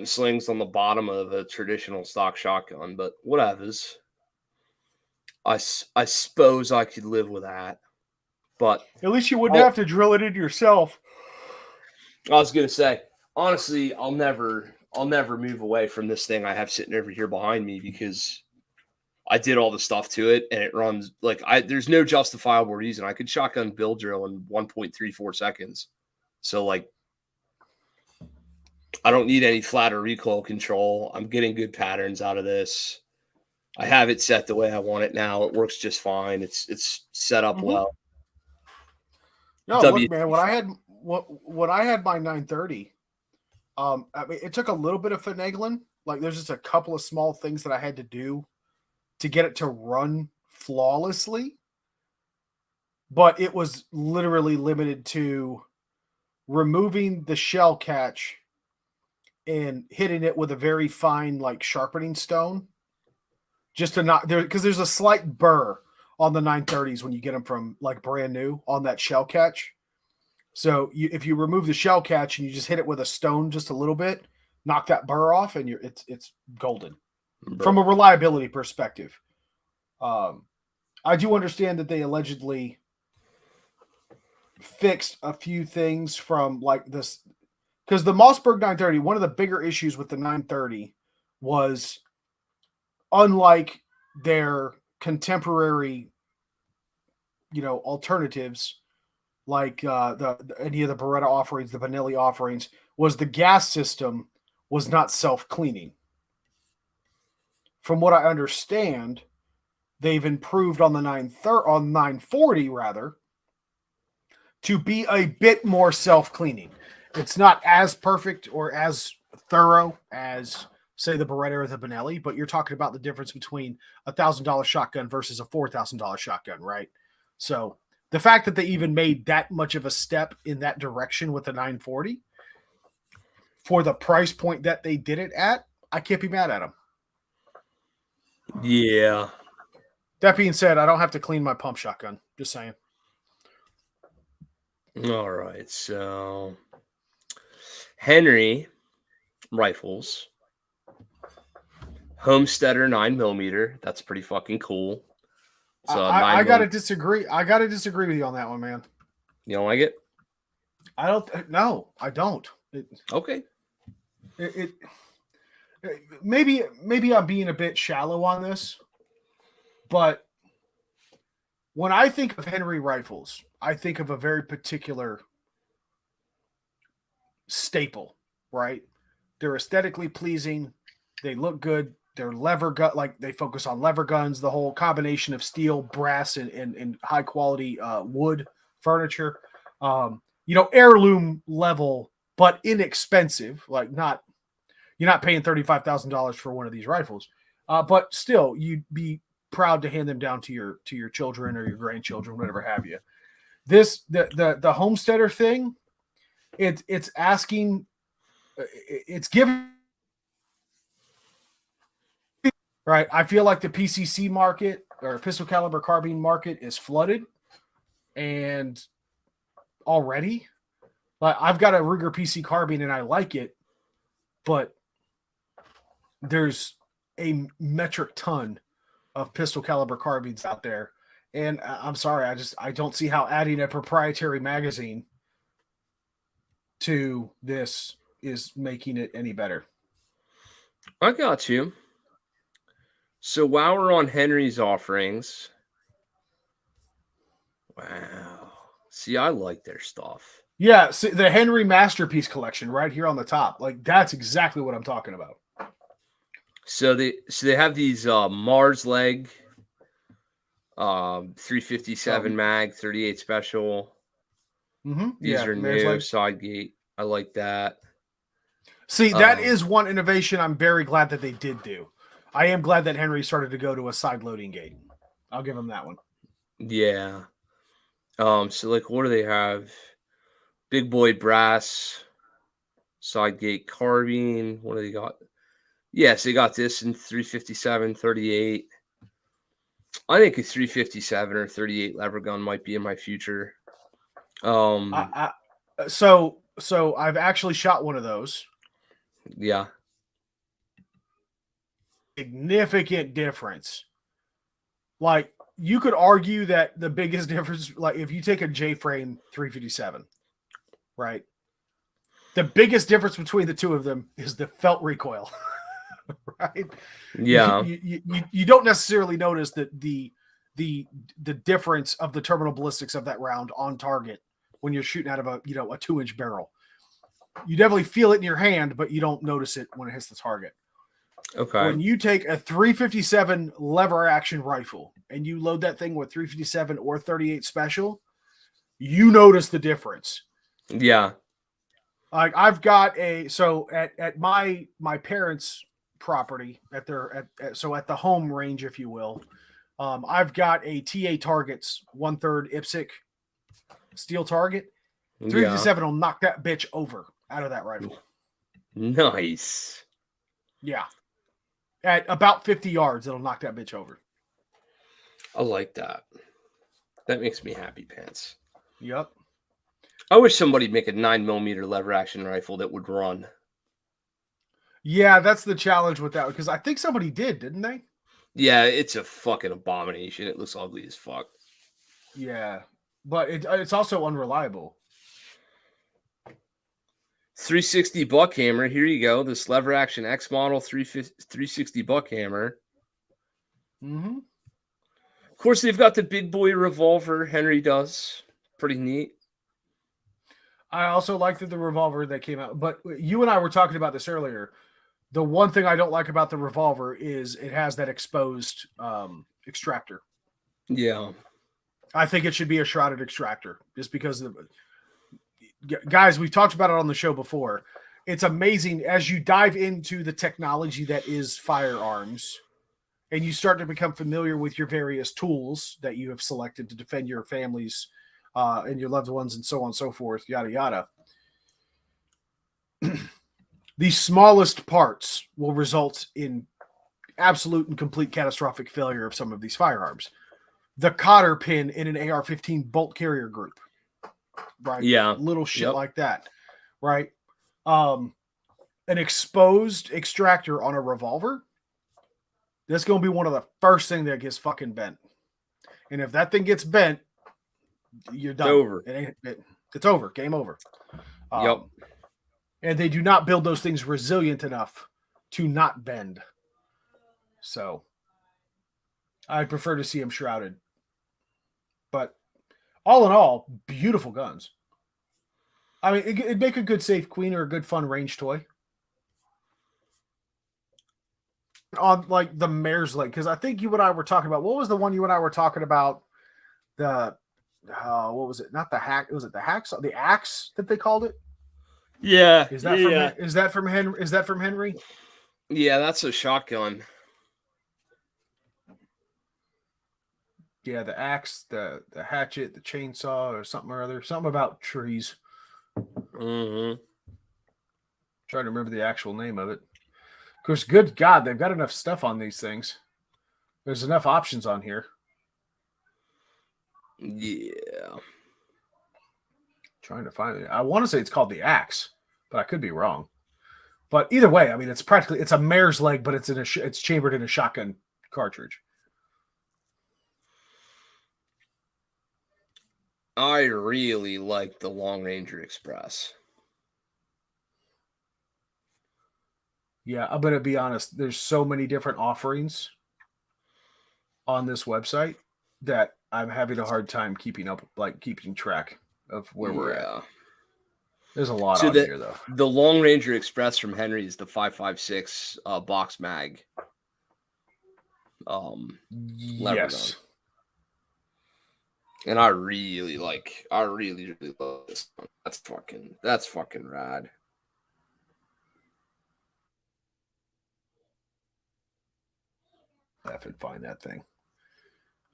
Speaker 2: slings on the bottom of a traditional stock shotgun, but whatevers. I suppose I could live with that. But
Speaker 1: at least you wouldn't have to drill it in yourself.
Speaker 2: I was gonna say, honestly, I'll never move away from this thing I have sitting over here behind me, because I did all the stuff to it and it runs like there's no justifiable reason. I could shotgun bill drill in 1.34 seconds. So like, I don't need any flatter recoil control. I'm getting good patterns out of this. I have it set the way I want it now. It works just fine. It's set up well.
Speaker 1: No, look, man, when I had my 930, I mean, it took a little bit of finagling. Like, there's just a couple of small things that I had to do to get it to run flawlessly. But it was literally limited to removing the shell catch and hitting it with a very fine, like, sharpening stone, just to not there, because there's a slight burr on the 930s when you get them from like brand new on that shell catch. So if you remove the shell catch and you just hit it with a stone just a little bit, knock that burr off, and it's golden. From a reliability perspective. I do understand that they allegedly fixed a few things from like this, because the Mossberg 930, one of the bigger issues with the 930 was, unlike their contemporary, alternatives, like any of the Beretta offerings, the Benelli offerings, was the gas system was not self-cleaning. From what I understand, they've improved on the 940 rather, to be a bit more self-cleaning. It's not as perfect or as thorough as, say, the Beretta or the Benelli, but you're talking about the difference between $1,000 shotgun versus a $4,000 shotgun, right? So the fact that they even made that much of a step in that direction with the 940 for the price point that they did it at, I can't be mad at them.
Speaker 2: Yeah.
Speaker 1: That being said, I don't have to clean my pump shotgun. Just saying.
Speaker 2: All right. So Henry rifles. Homesteader 9mm. That's pretty fucking cool. So
Speaker 1: I gotta disagree. I gotta disagree with you on that one, man.
Speaker 2: You don't like it?
Speaker 1: I don't. No, I don't.
Speaker 2: Okay.
Speaker 1: Maybe I'm being a bit shallow on this, but when I think of Henry rifles, I think of a very particular staple, right? They're aesthetically pleasing. They look good. They're lever gun, like they focus on lever guns, the whole combination of steel, brass, and high quality wood furniture. Heirloom level, but inexpensive. Like you're not paying $35,000 for one of these rifles, but still, you'd be proud to hand them down to your children or your grandchildren, whatever have you. The Homesteader thing, it's giving right? I feel like the PCC market or pistol caliber carbine market is flooded, and already, like I've got a Ruger PC carbine and I like it, but there's a metric ton of pistol caliber carbines out there, and I'm sorry, I don't see how adding a proprietary magazine to this is making it any better.
Speaker 2: I got you. So while we're on Henry's offerings, wow. See, I like their stuff.
Speaker 1: Yeah, see, the Henry Masterpiece Collection right here on the top. Like, that's exactly what I'm talking about.
Speaker 2: So they have these Mars leg, 357 mag, 38 special.
Speaker 1: Mm-hmm.
Speaker 2: These are new, side gate. I like that.
Speaker 1: See, that is one innovation I'm very glad that they did do. I am glad that Henry started to go to a side loading gate. I'll give him that one.
Speaker 2: Yeah. So like, what do they have? Big boy brass, side gate carbine. What do they got? Yes, they got this in 357, 38. I think a 357 or 38 lever gun might be in my future.
Speaker 1: So I've actually shot one of those.
Speaker 2: Yeah.
Speaker 1: Significant difference. Like, you could argue that the biggest difference, like if you take a J-frame 357, right? The biggest difference between the two of them is the felt recoil, right?
Speaker 2: Yeah.
Speaker 1: You don't necessarily notice that the difference of the terminal ballistics of that round on target when you're shooting out of a 2-inch barrel. You definitely feel it in your hand, but you don't notice it when it hits the target.
Speaker 2: Okay.
Speaker 1: When you take a 357 lever action rifle and you load that thing with 357 or 38 special, you notice the difference.
Speaker 2: Yeah.
Speaker 1: Like I've got at my parents' property at the home range, if you will, I've got a TA Targets 1/3 IPSC steel target. 357 will knock that bitch over out of that rifle.
Speaker 2: Nice.
Speaker 1: Yeah. At about 50 yards, it'll knock that bitch over.
Speaker 2: I like that. That makes me happy pants.
Speaker 1: Yep.
Speaker 2: I wish somebody'd make a 9mm lever action rifle that would run.
Speaker 1: Yeah, that's the challenge with that, because I think somebody did, didn't they?
Speaker 2: Yeah, it's a fucking abomination. It looks ugly as fuck.
Speaker 1: Yeah, but it's also unreliable.
Speaker 2: 360 buck hammer. Here you go. This lever action X model 360 buck hammer.
Speaker 1: Mm-hmm.
Speaker 2: Of course, they've got the big boy revolver. Henry does. Pretty neat.
Speaker 1: I also like the revolver that came out, but you and I were talking about this earlier. The one thing I don't like about the revolver is it has that exposed extractor.
Speaker 2: Yeah.
Speaker 1: I think it should be a shrouded extractor, just because guys, we've talked about it on the show before. It's amazing as you dive into the technology that is firearms and you start to become familiar with your various tools that you have selected to defend your families and your loved ones and so on and so forth, yada, yada. The smallest parts will result in absolute and complete catastrophic failure of some of these firearms. The cotter pin in an AR-15 bolt carrier group, right?
Speaker 2: Yeah.
Speaker 1: Little shit like that, right? An exposed extractor on a revolver, that's going to be one of the first thing that gets fucking bent. And if that thing gets bent, you're done.
Speaker 2: It's over.
Speaker 1: It's over. Game over.
Speaker 2: Yep.
Speaker 1: And they do not build those things resilient enough to not bend. So I'd prefer to see them shrouded. But all in all, beautiful guns. I mean, it'd make a good safe queen or a good fun range toy. On like the mare's leg, because I think you and I were talking about, what was the one you and I were talking about? The what was it? Not the hack. Was it the hacksaw? The axe that they called it?
Speaker 2: Yeah.
Speaker 1: Is that from Henry? Is that from Henry?
Speaker 2: Yeah, that's a shotgun.
Speaker 1: Yeah, the axe, the hatchet, the chainsaw, or something or other. Something about trees.
Speaker 2: Mm-hmm.
Speaker 1: Trying to remember the actual name of it. course, good God, they've got enough stuff on these things. There's enough options on here.
Speaker 2: Yeah.
Speaker 1: Trying to find it. I want to say it's called the Axe, but I could be wrong. But either way, I mean, it's a mare's leg, but it's chambered in a shotgun cartridge.
Speaker 2: I really like the Long Ranger Express.
Speaker 1: Yeah, I'm gonna be honest. There's so many different offerings on this website that I'm having a hard time keeping track of where we're at. There's a lot on here, though.
Speaker 2: The Long Ranger Express from Henry is the 5.56 box mag.
Speaker 1: Yes.
Speaker 2: Gun. And I really love this one. That's fucking rad.
Speaker 1: I can find that thing.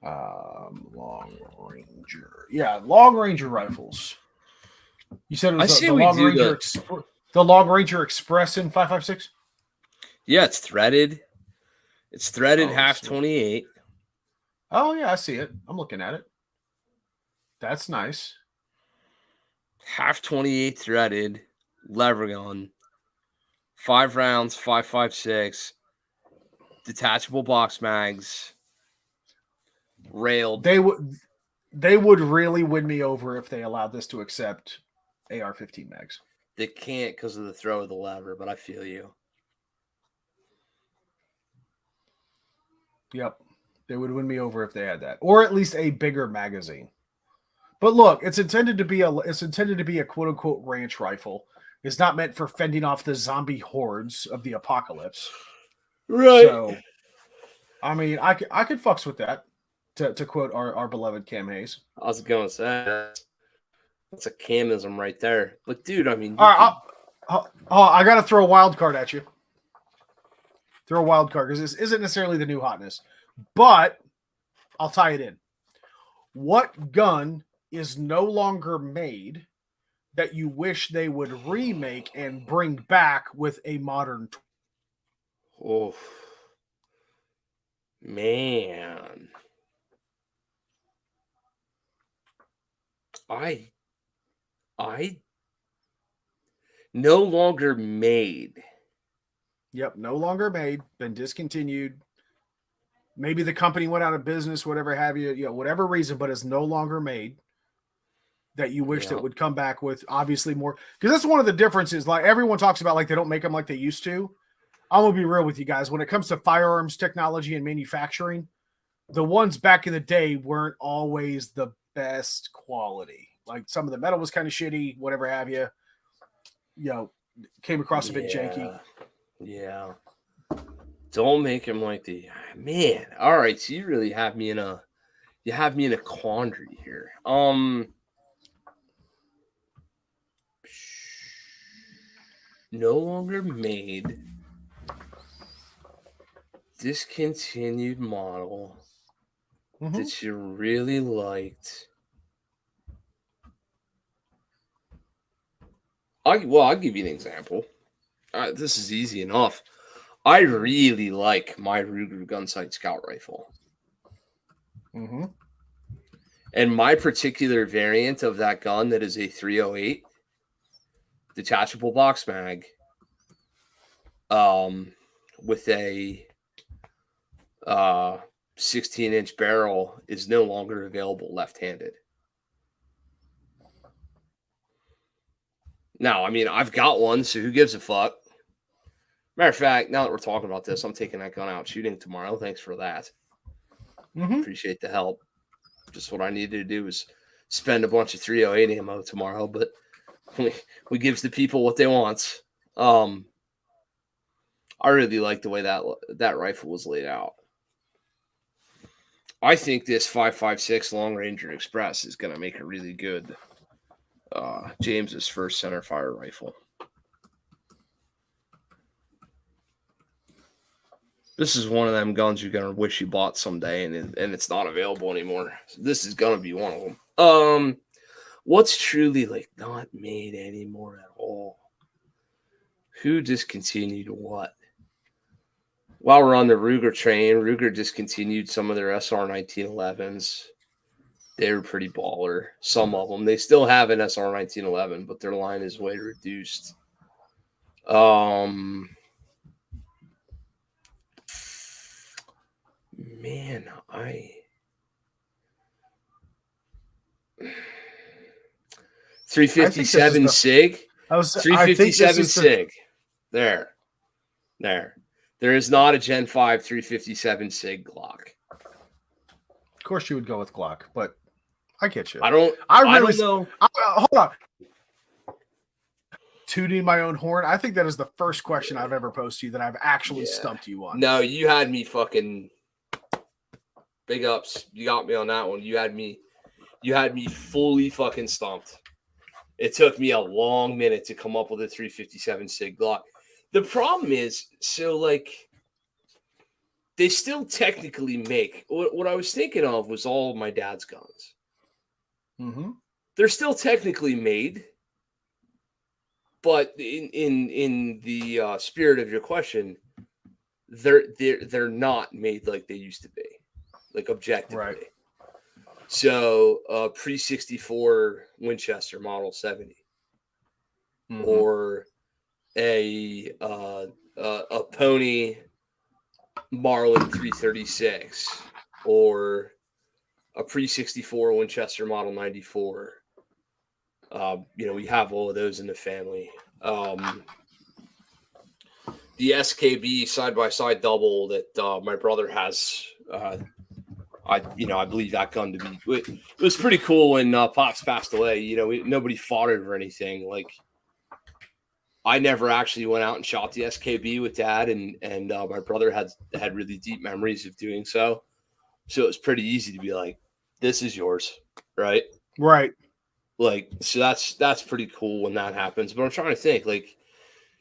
Speaker 1: Long Ranger. Yeah, Long Ranger rifles. You said it was the Long Ranger Express in 5.56?
Speaker 2: Yeah, it's threaded. It's threaded half 28.
Speaker 1: Oh, yeah, I see it. I'm looking at it. That's nice.
Speaker 2: Half 28 threaded, lever gun, 5 rounds, 5.56, detachable box mags, railed.
Speaker 1: They would really win me over if they allowed this to accept AR-15 mags.
Speaker 2: They can't because of the throw of the lever, but I feel you.
Speaker 1: Yep. They would win me over if they had that. Or at least a bigger magazine. But look, it's intended to be a quote unquote ranch rifle. It's not meant for fending off the zombie hordes of the apocalypse.
Speaker 2: Right.
Speaker 1: So I mean, I could fucks with that, to quote our beloved Cam Hayes.
Speaker 2: I was going to say, that's a Camism right there. But, dude, I mean...
Speaker 1: All right, I got to throw a wild card at you. Throw a wild card, because this isn't necessarily the new hotness. But I'll tie it in. What gun is no longer made that you wish they would remake and bring back with a modern...
Speaker 2: Oh, man. I no longer made.
Speaker 1: Yep, no longer made, been discontinued. Maybe the company went out of business, whatever have you, whatever reason, but it's no longer made that you wish that would come back with obviously more. Because that's one of the differences. Like everyone talks about, like they don't make them like they used to. I'm going to be real with you guys. When it comes to firearms technology and manufacturing, the ones back in the day weren't always the best quality. Like some of the metal was kind of shitty, whatever have you. Came across a bit janky.
Speaker 2: Yeah. Don't make him like the man. All right, so you really have me in a quandary here. No longer made, discontinued model that you really liked. I'll give you an example. This is easy enough. I really like my Ruger Gunsight Scout Rifle.
Speaker 1: Mm-hmm.
Speaker 2: And my particular variant of that gun that is a 308 detachable box mag with a 16-inch barrel is no longer available left-handed. Now, I mean, I've got one, so who gives a fuck? Matter of fact, now that we're talking about this, I'm taking that gun out shooting tomorrow. Thanks for that. Appreciate the help. Just what I needed to do is spend a bunch of 308 ammo tomorrow, but we gives the people what they want. I really like the way that rifle was laid out. I think this 5.56 Long Ranger Express is going to make a really good James's first centerfire rifle. This is one of them guns you're going to wish you bought someday, and it's not available anymore. So this is going to be one of them. What's truly like not made anymore at all? Who discontinued what? while we're on the Ruger train, Ruger discontinued some of their SR 1911s. They were pretty baller. Some of them. They still have an SR 1911, but their line is way reduced. Man, 357 SIG. 357 SIG. There. There is not a Gen 5 357 SIG Glock.
Speaker 1: Of course you would go with Glock, but I get you.
Speaker 2: I don't know.
Speaker 1: Hold on. Tooting my own horn. I think that is the first question I've ever posed to you that I've actually stumped you on.
Speaker 2: No, you had me fucking big ups. You got me on that one. You had me fully fucking stumped. It took me a long minute to come up with a 357 SIG Glock. The problem is, so like, they still technically make what I was thinking of was all of my dad's guns.
Speaker 1: Mm-hmm.
Speaker 2: They're still technically made, but in the spirit of your question, they're not made like they used to be, like objectively.
Speaker 1: Right.
Speaker 2: So pre-64 Winchester Model 70, or a Pony Marlin 336, or a pre-64 Winchester Model 94. We have all of those in the family. The SKB side-by-side double that my brother has, I believe that gun to be. It was pretty cool when Pops passed away. Nobody fought it or anything. Like, I never actually went out and shot the SKB with Dad, and my brother had really deep memories of doing so. So it was pretty easy to be like, "This is yours," right?
Speaker 1: Right.
Speaker 2: Like, so that's pretty cool when that happens. But I'm trying to think, like,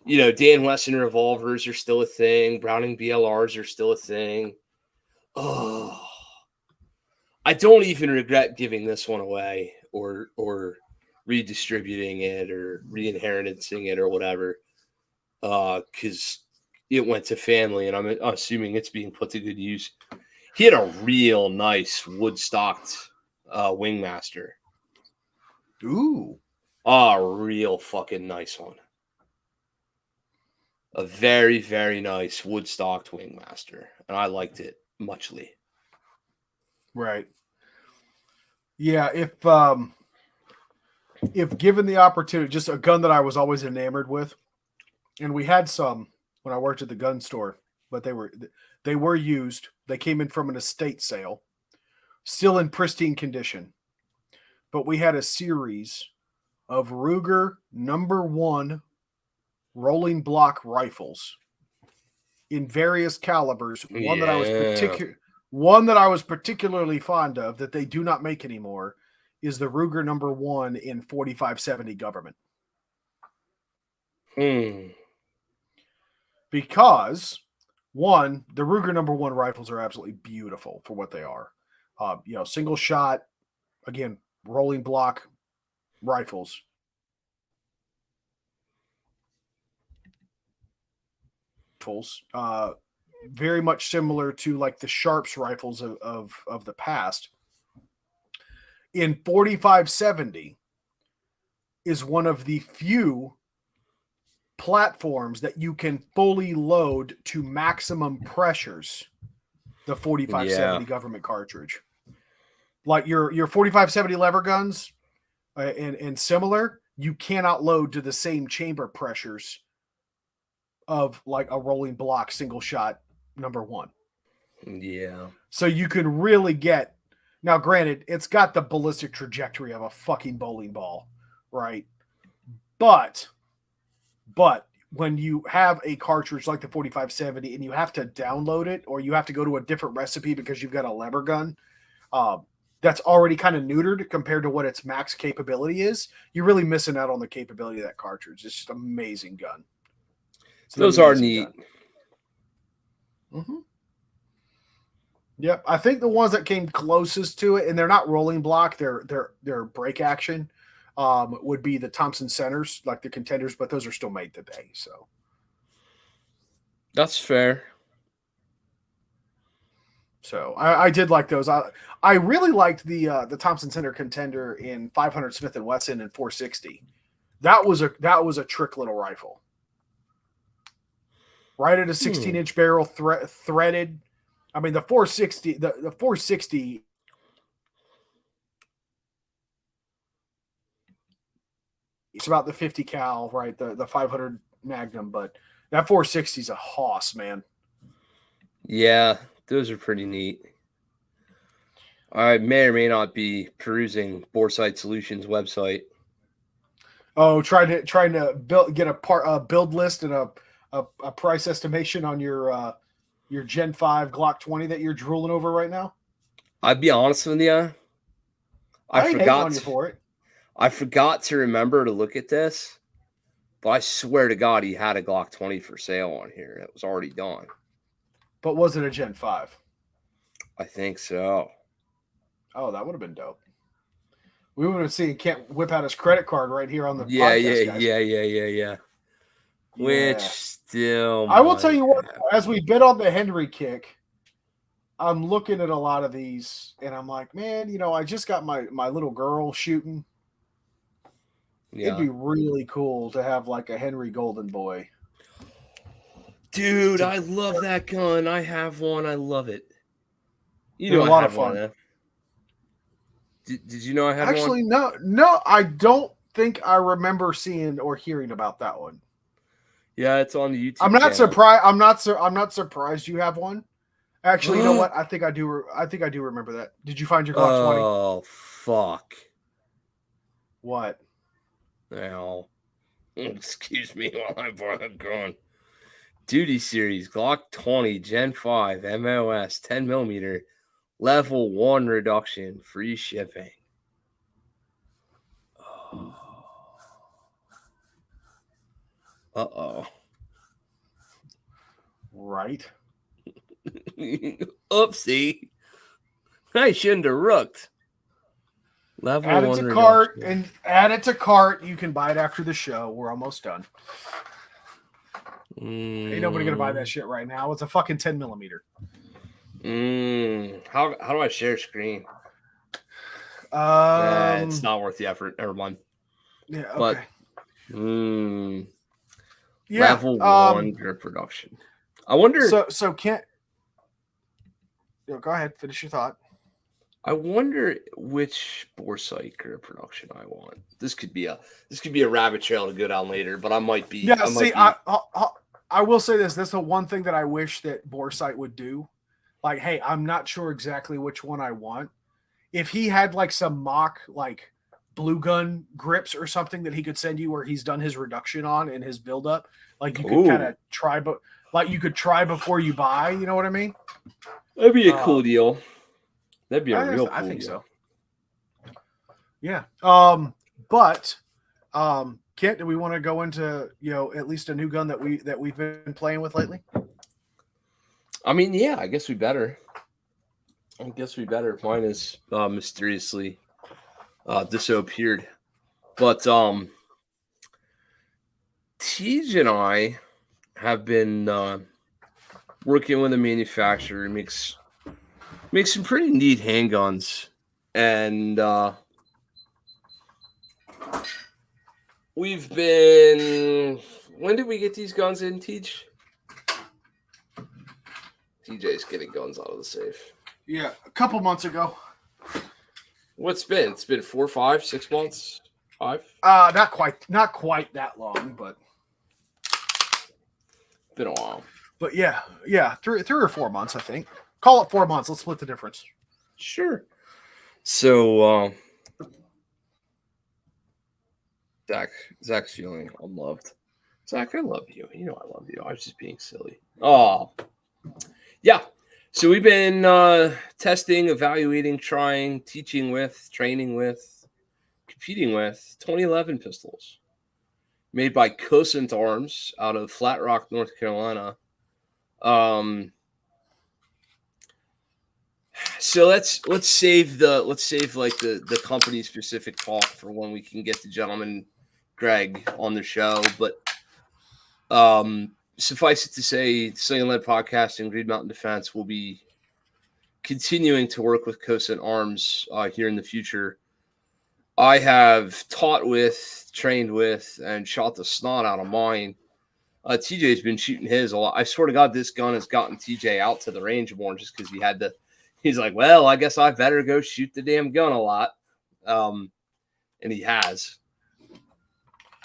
Speaker 2: Dan Wesson revolvers are still a thing. Browning BLRs are still a thing. Oh, I don't even regret giving this one away or redistributing it or re-inheriting it or whatever, because it went to family, and I'm assuming it's being put to good use. He had a real nice wood-stocked Wingmaster.
Speaker 1: Ooh.
Speaker 2: A real fucking nice one. A very, very nice wood-stocked Wingmaster, and I liked it muchly.
Speaker 1: Right. Yeah, if given the opportunity, just a gun that I was always enamored with, and we had some when I worked at the gun store, but they were used. They came in from an estate sale, still in pristine condition. But we had a series of Ruger #1 rolling block rifles in various calibers. One that I was particularly fond of that they do not make anymore is the Ruger #1 in 4570 government. Because one, the Ruger #1 rifles are absolutely beautiful for what they are. Single shot, again, rolling block rifles. Very much similar to like the Sharps rifles of the past. In 4570 is one of the few platforms that you can fully load to maximum pressures the 4570 government cartridge. Like your 4570 lever guns and similar, you cannot load to the same chamber pressures of like a rolling block single shot #1.
Speaker 2: Yeah.
Speaker 1: So you can really get, now granted, it's got the ballistic trajectory of a fucking bowling ball, right? But when you have a cartridge like the 4570 and you have to download it, or you have to go to a different recipe because you've got a lever gun that's already kind of neutered compared to what its max capability is, you're really missing out on the capability of that cartridge. It's just an amazing gun.
Speaker 2: Those are neat.
Speaker 1: Mm-hmm. Yep, I think the ones that came closest to it, and they're not rolling block, they're break action, would be the Thompson Centers, like the Contenders, but those are still made today. So
Speaker 2: that's fair.
Speaker 1: So I did like those. I really liked the Thompson Center Contender in 500 Smith and Wesson and 460. That was a trick little rifle. Right at a 16-inch barrel, threaded. I mean, the 460, the 460. It's about the 50 cal, right? The 500 Magnum, but that 460 is a hoss, man.
Speaker 2: Yeah, those are pretty neat. I may or may not be perusing Boresight Solutions website.
Speaker 1: Oh, trying to get a build list and a price estimation on your Gen 5 Glock 20 that you're drooling over right now?
Speaker 2: I'd be honest with you.
Speaker 1: I ain't hating on you for it.
Speaker 2: I forgot to remember to look at this, but I swear to God, he had a Glock 20 for sale on here. It was already done.
Speaker 1: But was it a Gen 5?
Speaker 2: I think so.
Speaker 1: Oh, that would have been dope. We would have seen Kent whip out his credit card right here on the podcast, guys.
Speaker 2: Yeah. Which still,
Speaker 1: I will tell you what, as we bid on the Henry kick, I'm looking at a lot of these, and I'm like, man, I just got my little girl shooting. Yeah. It'd be really cool to have like a Henry Golden Boy.
Speaker 2: Dude, I love that gun. I have one. I love it.
Speaker 1: They're a lot of fun.
Speaker 2: Did you know I had one?
Speaker 1: Actually, no, I don't think I remember seeing or hearing about that one.
Speaker 2: Yeah, it's on the YouTube.
Speaker 1: I'm not surprised. I'm not surprised you have one. Actually, you know what? I think I do remember that. Did you find your Glock 20?
Speaker 2: Oh, fuck.
Speaker 1: What?
Speaker 2: Well, excuse me while I brought a gun. Duty Series Glock 20 Gen 5 MOS 10 millimeter level 1 reduction, free shipping. Oh. Uh-oh.
Speaker 1: Right.
Speaker 2: Oopsie. I shouldn't have rooked.
Speaker 1: Level add it to cart and add it to cart. You can buy it after the show. We're almost done. Ain't nobody gonna buy that shit right now. It's a fucking 10 millimeter.
Speaker 2: How do I share screen? It's not worth the effort. Never mind.
Speaker 1: Yeah. Okay.
Speaker 2: But level 1 grip production. I wonder.
Speaker 1: So can't. Go ahead. Finish your thought.
Speaker 2: I wonder which Boresight grip production I want. This could be a rabbit trail to go down later, but I might be.
Speaker 1: Yeah. I will say this. That's the one thing that I wish that Boresight would do. Like, hey, I'm not sure exactly which one I want. If he had like some mock like blue gun grips or something that he could send you where he's done his reduction on and his buildup, like you could kind of try, but like you could try before you buy. You know what I mean?
Speaker 2: That'd be a cool deal. That'd be a real cool
Speaker 1: I think
Speaker 2: deal.
Speaker 1: So. Yeah. But Kent, do we want to go into at least a new gun that we've been playing with lately?
Speaker 2: I mean, yeah, I guess we better. Mine is mysteriously disappeared. But Tej and I have been working with a manufacturer who makes some pretty neat handguns. And we've been... When did we get these guns in, Tej? TJ's getting guns out of the safe.
Speaker 1: Yeah, a couple months ago.
Speaker 2: What's been? It's been 4, 5, 6 months? 5?
Speaker 1: Not quite that long, but
Speaker 2: been a while.
Speaker 1: But yeah, 3 or 4 months, I think. Call it 4 months. Let's split the difference.
Speaker 2: Sure. So Zach's feeling unloved. Zach, I love you. You know I love you. I was just being silly. Oh. Yeah. So we've been testing, evaluating, trying, teaching with, training with, competing with 2011 pistols made by Cosent Arms out of Flat Rock, North Carolina. So let's save like the company specific talk for when we can get the gentleman Greg on the show. But suffice it to say, Sling'N Podcast and Green Mountain Defense will be continuing to work with Cosent Arms here in the future, I have taught with, trained with, and shot the snot out of mine. TJ's been shooting his a lot. I swear to God, this gun has gotten TJ out to the range more just because he's like, well, I guess I better go shoot the damn gun a lot. And he has.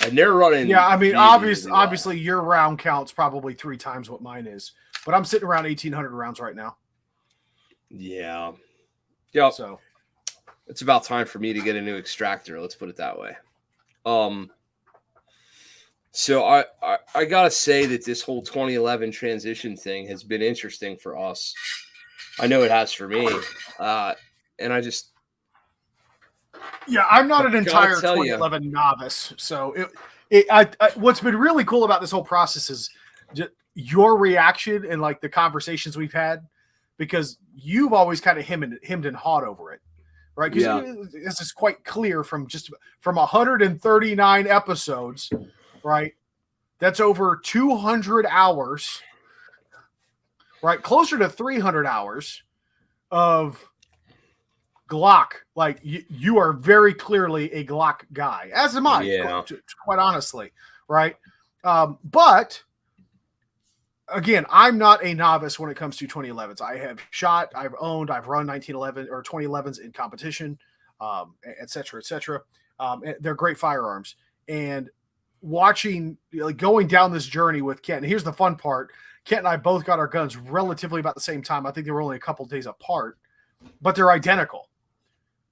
Speaker 2: And they're running.
Speaker 1: Yeah, I mean, obviously your round count's probably 3 times what mine is. But I'm sitting around 1,800 rounds right now.
Speaker 2: Yeah. Yeah.
Speaker 1: So
Speaker 2: it's about time for me to get a new extractor. Let's put it that way. So I gotta say that this whole 2011 transition thing has been interesting for us. I know it has for me, and I just
Speaker 1: I'm not an entire 2011 novice. So what's been really cool about this whole process is just your reaction and like the conversations we've had, because you've always kind of hemmed and hawed over it. Right, because this is quite clear from 139 episodes, right? That's over 200 hours, right? Closer to 300 hours of Glock. Like you are very clearly a Glock guy, as am I, quite honestly, right? But again, I'm not a novice when it comes to 2011s. I have shot, I've owned, I've run 1911 or 2011s in competition, et cetera, et cetera. They're great firearms. And watching, going down this journey with Kent, and here's the fun part. Kent and I both got our guns relatively about the same time. I think they were only a couple days apart, but they're identical.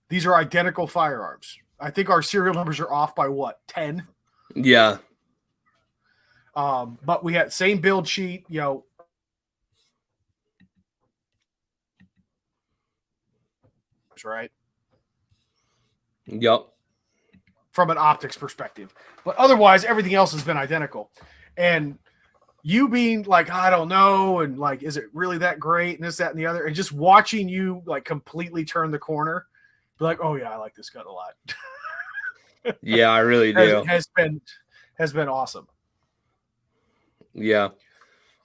Speaker 1: These are identical firearms. I think our serial numbers are off by 10?
Speaker 2: Yeah.
Speaker 1: But we had same build sheet, right?
Speaker 2: Yep.
Speaker 1: From an optics perspective, but otherwise everything else has been identical. And you being like, I don't know, and like, is it really that great? And this, that, and the other, and just watching you like completely turn the corner, be like, oh yeah, I like this gun a lot.
Speaker 2: Yeah, I really do.
Speaker 1: Has been awesome.
Speaker 2: Yeah,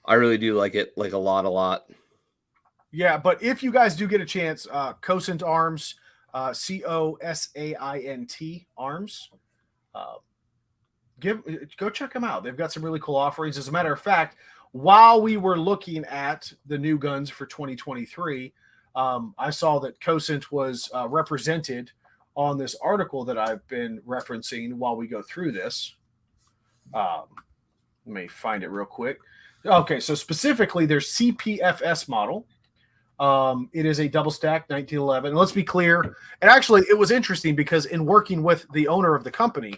Speaker 2: I really do like it, like a lot.
Speaker 1: Yeah, but if you guys do get a chance, Cosent Arms, COSAINT Arms, go check them out. They've got some really cool offerings. As a matter of fact, while we were looking at the new guns for 2023, I saw that Cosent was represented on this article that I've been referencing while we go through this. Let me find it real quick. Okay, so specifically their CPFS model. It is a double stack 1911. And let's be clear. And actually, it was interesting because in working with the owner of the company,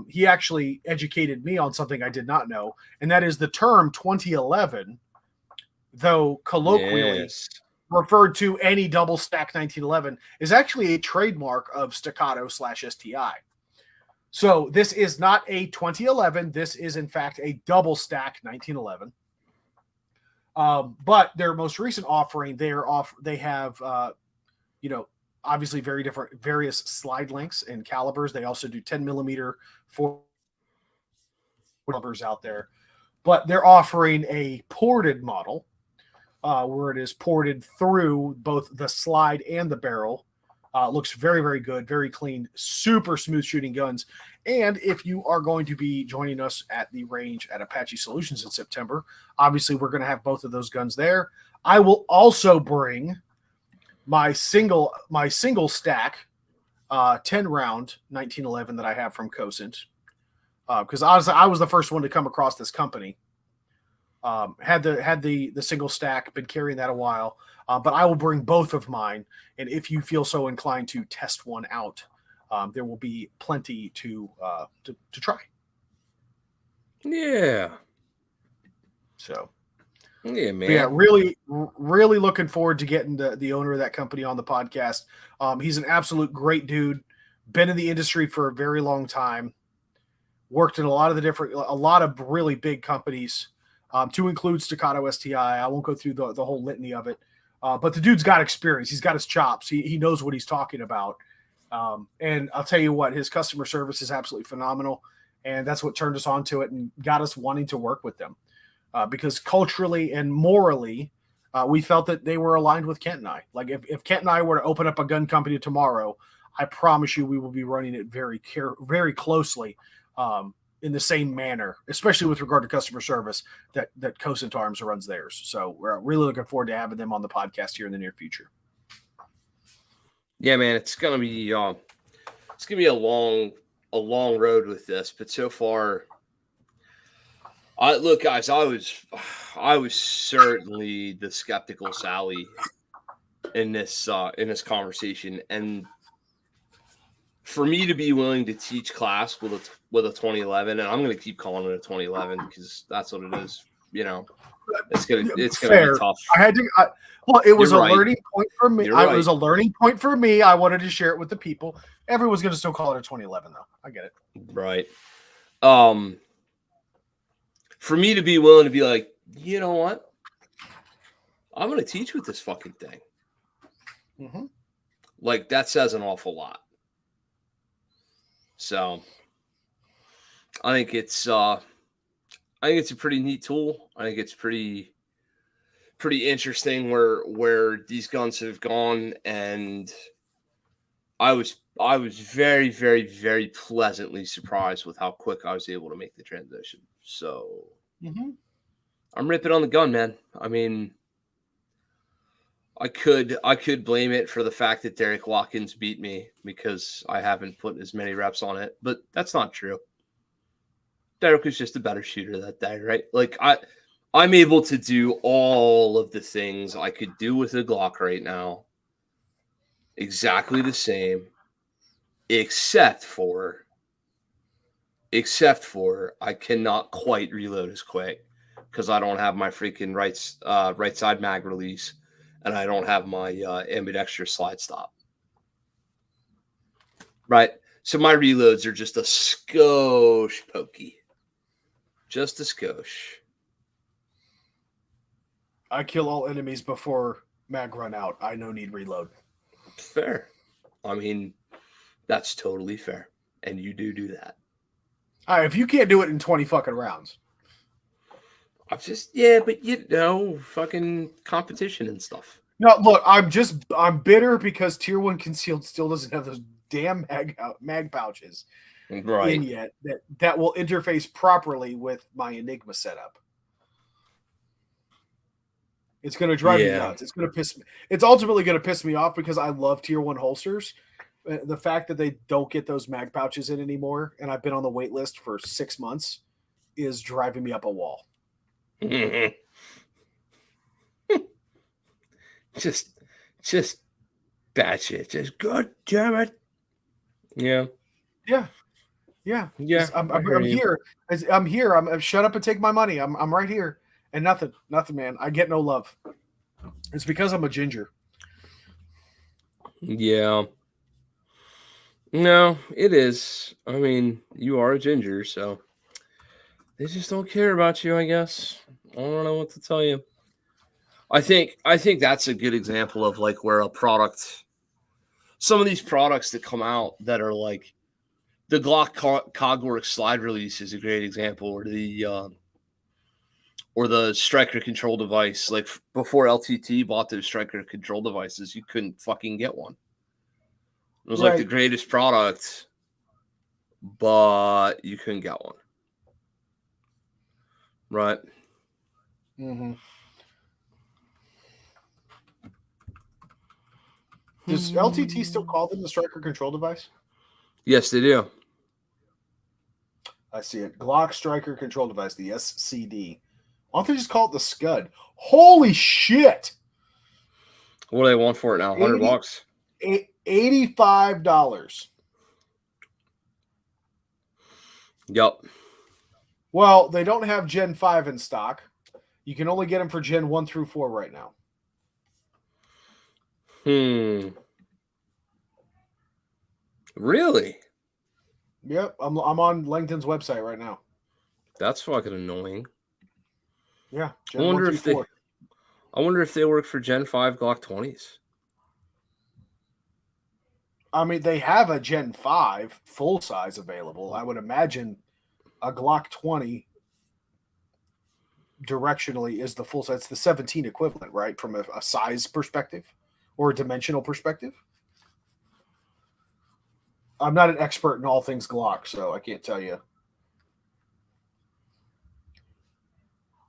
Speaker 1: he actually educated me on something I did not know. And that is the term 2011, though colloquially referred to any double stack 1911, is actually a trademark of Staccato/STI. So this is not a 2011. This is, in fact, a double stack 1911. But their most recent offering, they have, obviously various slide lengths and calibers. They also do 10 millimeter for calibers out there, but they're offering a ported model, where it is ported through both the slide and the barrel. Looks very, very good, very clean, super smooth shooting guns. And if you are going to be joining us at the range at Apache Solutions in September, obviously we're going to have both of those guns there. I will also bring my single stack 10 round 1911 that I have from Cosent, because honestly I was the first one to come across this company. Had the single stack, been carrying that a while, but I will bring both of mine, and if you feel so inclined to test one out, there will be plenty to try.
Speaker 2: Yeah.
Speaker 1: So.
Speaker 2: Yeah, man.
Speaker 1: But yeah, really, really looking forward to getting the owner of that company on the podcast. He's an absolute great dude. Been in the industry for a very long time. Worked in a lot of really big companies, to include Staccato STI. I won't go through the whole litany of it, but the dude's got experience. He's got his chops. He knows what he's talking about. And I'll tell you what, his customer service is absolutely phenomenal, and that's what turned us on to it and got us wanting to work with them. Because culturally and morally, We felt that they were aligned with Kent and I. Like if Kent and I were to open up a gun company tomorrow, I promise you we will be running it very closely in the same manner, especially with regard to customer service that Cosint Arms runs theirs. So we're really looking forward to having them on the podcast here in the near future.
Speaker 2: Yeah, man, it's gonna be a long road with this, but so far, look, guys, I was certainly the skeptical Sally in this conversation, and for me to be willing to teach class with a 2011, and I'm going to keep calling it a 2011 because that's what it is. You know, it's gonna be tough.
Speaker 1: It was learning point for me. It was a learning point for me. I wanted to share it with the people. Everyone's going to still call it a 2011, though. I get it.
Speaker 2: Right. For me to be willing to be like, you know what, I'm going to teach with this fucking thing.
Speaker 1: Mm-hmm.
Speaker 2: Like that says an awful lot. So I think it's a pretty neat tool. I think it's pretty interesting where these guns have gone, and I was very, very, very pleasantly surprised with how quick I was able to make the transition. So I'm ripping on the gun, man. I mean, I could blame it for the fact that Derek Watkins beat me because I haven't put as many reps on it, but that's not true. Derek was just a better shooter that day, right? Like I'm able to do all of the things I could do with a Glock right now, exactly the same, except for I cannot quite reload as quick because I don't have my freaking right side mag release. And I don't have my ambidextrous slide stop. Right? So my reloads are just a skosh pokey. Just a skosh.
Speaker 1: I kill all enemies before mag run out. I no need reload.
Speaker 2: Fair. I mean, that's totally fair. And you do that.
Speaker 1: All right, if you can't do it in 20 fucking rounds.
Speaker 2: But fucking competition and stuff.
Speaker 1: No, look, I'm bitter because Tier 1 Concealed still doesn't have those damn mag pouches in yet that will interface properly with my Enigma setup. It's going to drive me nuts. It's going to piss me. It's ultimately going to piss me off because I love Tier 1 holsters. The fact that they don't get those mag pouches in anymore, and I've been on the wait list for 6 months, is driving me up a wall.
Speaker 2: Just bad shit. Just god damn it. Yeah. I'm
Speaker 1: here. I'm here. I'm shut up and take my money. I'm right here. And nothing, man. I get no love. It's because I'm a ginger.
Speaker 2: Yeah. No, it is. I mean, you are a ginger, so they just don't care about you, I guess. I don't know what to tell you. I think that's a good example of like where a product, some of these products that come out that are like the Glock Cogwork slide release is a great example, or the striker control device. Like before LTT bought those striker control devices, you couldn't fucking get one. It was like the greatest product, but you couldn't get one. Right.
Speaker 1: Mm-hmm. Does LTT still call them the striker control device?
Speaker 2: Yes, they do.
Speaker 1: I see it. Glock striker control device, the SCD. Why don't they just call it the Scud? Holy shit!
Speaker 2: What do they want for it now? $100?
Speaker 1: $85.
Speaker 2: Yep.
Speaker 1: Well, they don't have Gen 5 in stock. You can only get them for Gen 1 through 4 right now.
Speaker 2: Really?
Speaker 1: Yep, I'm on Langton's website right now.
Speaker 2: That's fucking annoying.
Speaker 1: Yeah,
Speaker 2: I wonder if they work for Gen 5 Glock 20s.
Speaker 1: I mean, they have a Gen 5 full size available. I would imagine a Glock 20 directionally is the full size. It's the 17 equivalent, right? From a size perspective or a dimensional perspective. I'm not an expert in all things Glock, so I can't tell you.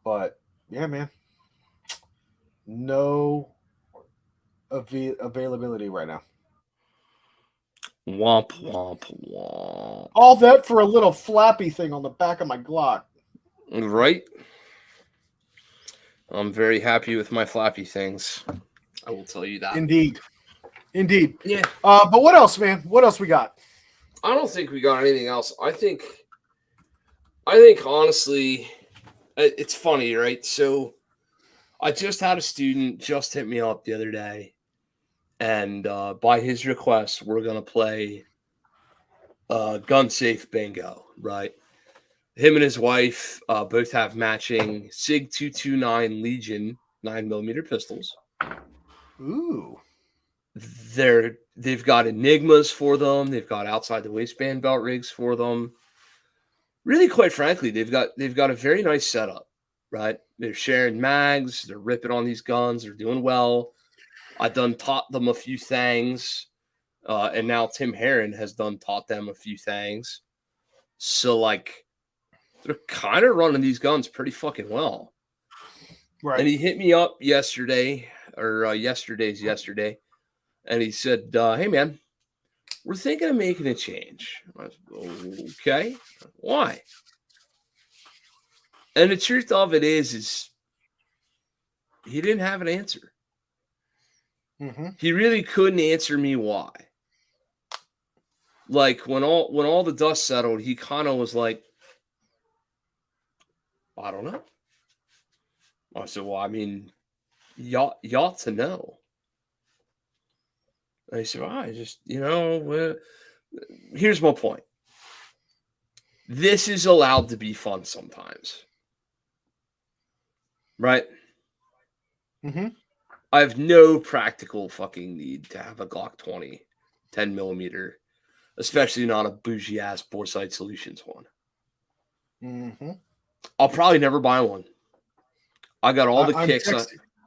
Speaker 1: But yeah, man, no availability right now.
Speaker 2: Womp womp womp.
Speaker 1: All that for a little flappy thing on the back of my Glock.
Speaker 2: Right. I'm very happy with my flappy things. I will tell you that.
Speaker 1: Indeed.
Speaker 2: Yeah.
Speaker 1: But what else, man? What else we got?
Speaker 2: I don't think we got anything else. I think honestly, it's funny, right? So I just had a student just hit me up the other day, and by his request, we're gonna play gun safe bingo, right? Him and his wife both have matching SIG 229 Legion 9mm pistols.
Speaker 1: Ooh.
Speaker 2: They've got Enigmas for them. They've got outside the waistband belt rigs for them. Really, quite frankly, they've got a very nice setup, right? They're sharing mags. They're ripping on these guns. They're doing well. I done taught them a few things, and now Tim Herron has done taught them a few things. So, like, they're kind of running these guns pretty fucking well.
Speaker 1: Right.
Speaker 2: And he hit me up yesterday, or yesterday, and he said, "Hey, man, we're thinking of making a change." I said, okay, why? And the truth of it is he didn't have an answer.
Speaker 1: Mm-hmm.
Speaker 2: He really couldn't answer me why. Like when all the dust settled, he kind of was like, I don't know. I said, well, I mean, you ought to know. And he said, well, I just, here's my point. This is allowed to be fun sometimes. Right?
Speaker 1: Mm-hmm.
Speaker 2: I have no practical fucking need to have a Glock 20 10mm, especially not a bougie ass Boresight Solutions one.
Speaker 1: Mm-hmm.
Speaker 2: I'll probably never buy one. I got all the kicks.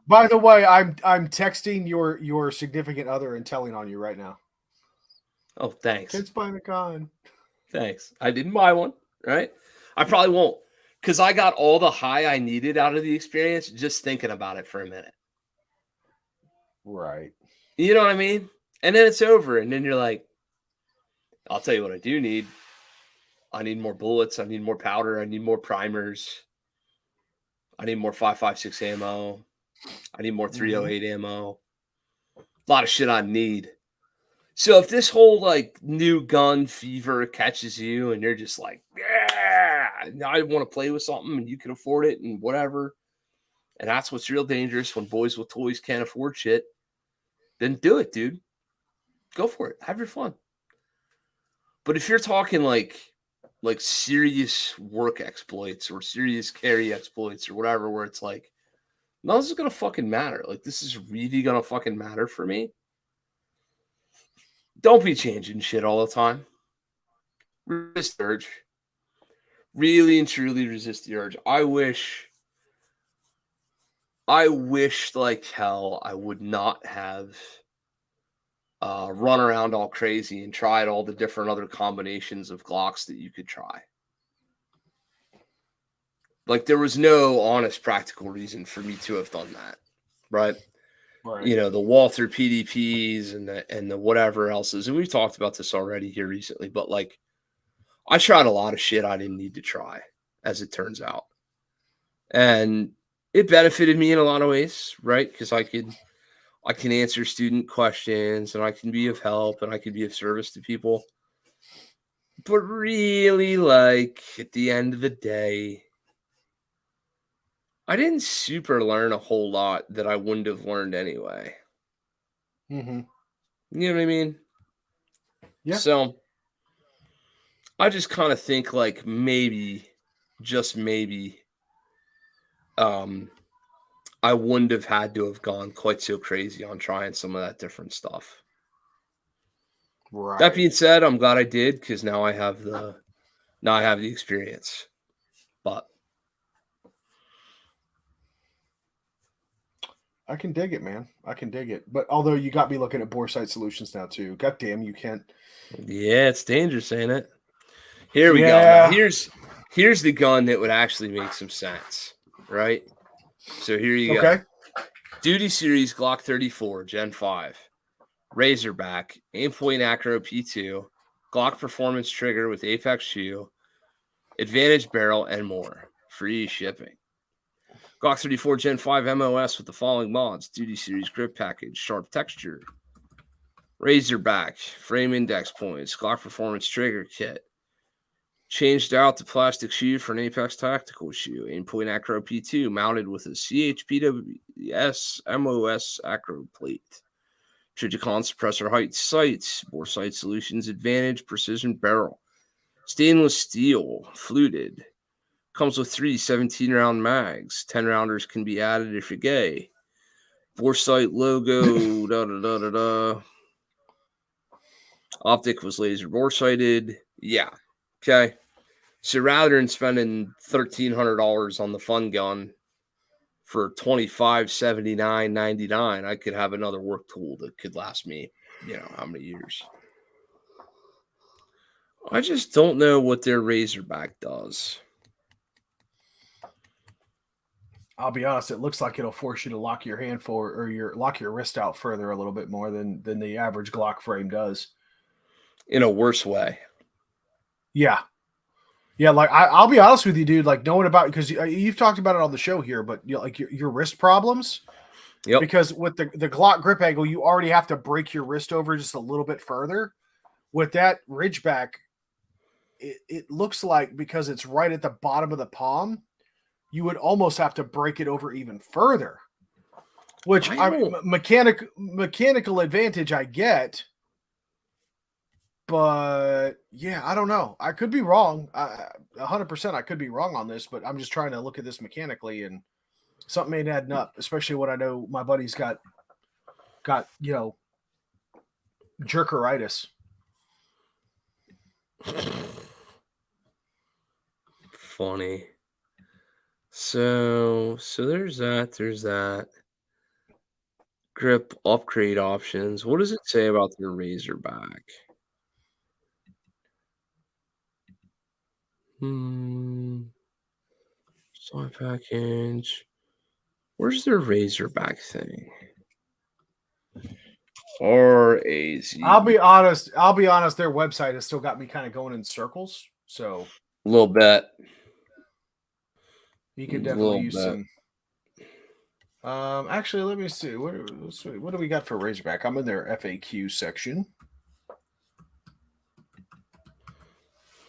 Speaker 1: By the way, I'm texting your significant other and telling on you right now.
Speaker 2: Oh, thanks.
Speaker 1: Kids buying a gun.
Speaker 2: Thanks. I didn't buy one, right? I probably won't, because I got all the high I needed out of the experience just thinking about it for a minute.
Speaker 1: Right.
Speaker 2: You know what I mean? And then it's over, and then you're like, I'll tell you what I do need. I need more bullets. I need more powder. I need more primers. I need more 5.56 ammo. I need more 308 ammo. A lot of shit I need. So if this whole like new gun fever catches you and you're just like, yeah, I want to play with something and you can afford it and whatever, and that's what's real dangerous when boys with toys can't afford shit, then do it, dude. Go for it. Have your fun. But if you're talking like serious work exploits or serious carry exploits or whatever, where it's like, no, this is going to fucking matter. Like, this is really going to fucking matter for me. Don't be changing shit all the time. Resist the urge. Really and truly resist the urge. I wish like hell I would not have run around all crazy and tried all the different other combinations of Glocks that you could try. Like, there was no honest practical reason for me to have done that, right?
Speaker 1: Right.
Speaker 2: You know, the Walther PDPs and the whatever else is, and we've talked about this already here recently, but like, I tried a lot of shit I didn't need to try, as it turns out. And it benefited me in a lot of ways, right? Because I can answer student questions and I can be of help and I can be of service to people. But really, like, at the end of the day, I didn't super learn a whole lot that I wouldn't have learned anyway.
Speaker 1: Mm-hmm.
Speaker 2: You know what I mean?
Speaker 1: Yeah.
Speaker 2: So I just kind of think like maybe, just maybe, I wouldn't have had to have gone quite so crazy on trying some of that different stuff.
Speaker 1: Right.
Speaker 2: That being said, I'm glad I did, because now I have the experience. But
Speaker 1: I can dig it, man. I can dig it. But although you got me looking at bore sight solutions now too. God damn, you can't.
Speaker 2: Yeah, it's dangerous, ain't it? Here we go. Now, here's the gun that would actually make some sense, right? So here you go. Duty Series Glock 34 Gen 5, Razorback, aim-point acro P2, Glock Performance trigger with Apex shoe, Advantage barrel, and more. Free shipping. Glock 34 Gen 5 MOS with the following mods: Duty Series grip package, sharp texture, Razorback, frame index points, Glock Performance trigger kit. Changed out the plastic shoe for an Apex tactical shoe. Aim-point acro P2 mounted with a CHPWS MOS acro plate. Trijicon suppressor height sights. Bore sight solutions advantage precision barrel. Stainless steel fluted. Comes with 3 17-round mags. 10 rounders can be added if you're gay. Bore sight logo. Optic was laser bore sighted. Yeah. Okay. So rather than spending $1,300 on the fun gun for $25.79.99, I could have another work tool that could last me, how many years. I just don't know what their Razorback does.
Speaker 1: I'll be honest, it looks like it'll force you to lock your hand forward or lock your wrist out further a little bit more than the average Glock frame does.
Speaker 2: In a worse way.
Speaker 1: Yeah. Yeah, like I'll be honest with you, dude. Like knowing about, because you've talked about it on the show here, but like your wrist problems.
Speaker 2: Yep.
Speaker 1: Because with the Glock grip angle, you already have to break your wrist over just a little bit further. With that Ridgeback, it looks like, because it's right at the bottom of the palm, you would almost have to break it over even further. Which mechanical advantage I get. But yeah, I don't know. I could be wrong. 100% I could be wrong on this, but I'm just trying to look at this mechanically, and something ain't adding up, especially when I know my buddy's got jerkeritis.
Speaker 2: Funny. So there's that. Grip upgrade options. What does it say about the Razorback? Side package. Where's their Razorback thing? RAZ.
Speaker 1: I'll be honest. Their website has still got me kind of going in circles. So
Speaker 2: a little bit.
Speaker 1: You could definitely use some. Actually, let me see. What do we got for Razorback? I'm in their FAQ section.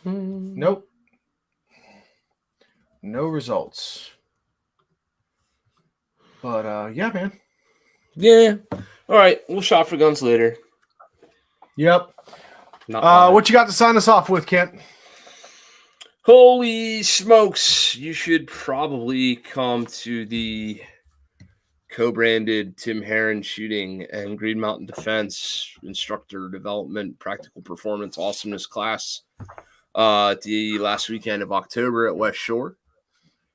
Speaker 1: Nope. No results. But yeah, man.
Speaker 2: Yeah. All right. We'll shop for guns later.
Speaker 1: Yep. What you got to sign us off with, Kent?
Speaker 2: Holy smokes. You should probably come to the co-branded Tim Herron shooting and Green Mountain Defense instructor development practical performance awesomeness class the last weekend of October at West Shore.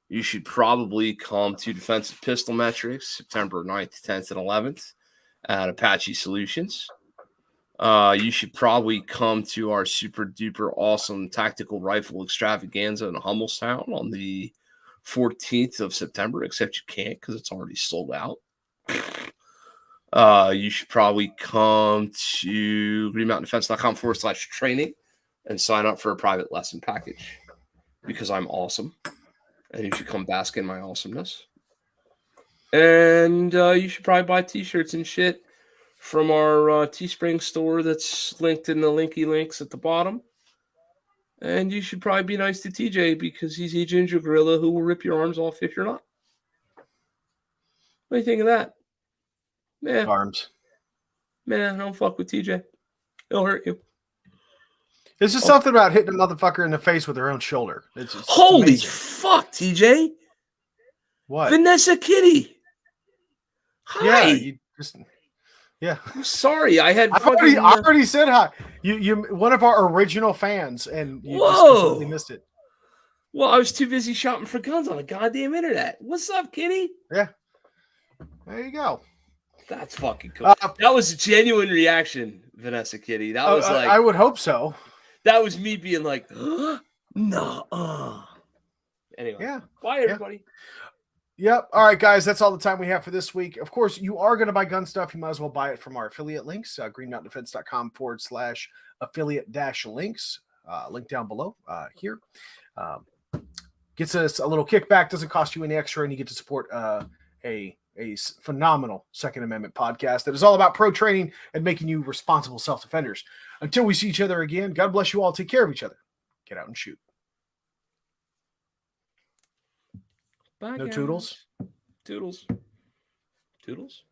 Speaker 2: You should probably come to Defensive Pistol Metrics September 9th, 10th, and 11th at Apache Solutions. You should probably come to our super duper awesome tactical rifle extravaganza in Hummelstown on the 14th of September, except you can't because it's already sold out. You should probably come to greenmountaindefense.com/training and sign up for a private lesson package because I'm awesome. And you should come bask in my awesomeness. And you should probably buy t-shirts and shit from our Teespring store that's linked in the linky links at the bottom. And you should probably be nice to TJ because he's a ginger gorilla who will rip your arms off if you're not. What do you think of that? Man.
Speaker 1: Arms.
Speaker 2: Man, don't fuck with TJ. He'll hurt you.
Speaker 1: This is something about hitting a motherfucker in the face with their own shoulder. It's
Speaker 2: holy
Speaker 1: amazing.
Speaker 2: Fuck, TJ.
Speaker 1: What?
Speaker 2: Vanessa Kitty. Hi.
Speaker 1: Yeah, you just... Yeah,
Speaker 2: I'm sorry. I
Speaker 1: already said hi. You one of our original fans, and you just completely missed it.
Speaker 2: Well, I was too busy shopping for guns on the goddamn internet. What's up, Kitty?
Speaker 1: Yeah. There you go.
Speaker 2: That's fucking cool. That was a genuine reaction, Vanessa Kitty. That was like,
Speaker 1: I would hope so.
Speaker 2: That was me being like, no. Anyway,
Speaker 1: yeah.
Speaker 2: Bye, everybody.
Speaker 1: Yep. All right, guys, that's all the time we have for this week. Of course, you are going to buy gun stuff. You might as well buy it from our affiliate links, greenmountaindefense.com/affiliate-links. Link down below here. Gets us a little kickback, doesn't cost you any extra, and you get to support a phenomenal Second Amendment podcast that is all about pro training and making you responsible self-defenders. Until we see each other again, God bless you all. Take care of each other. Get out and shoot.
Speaker 2: Bye,
Speaker 1: no
Speaker 2: guys.
Speaker 1: toodles?
Speaker 2: Toodles. Toodles?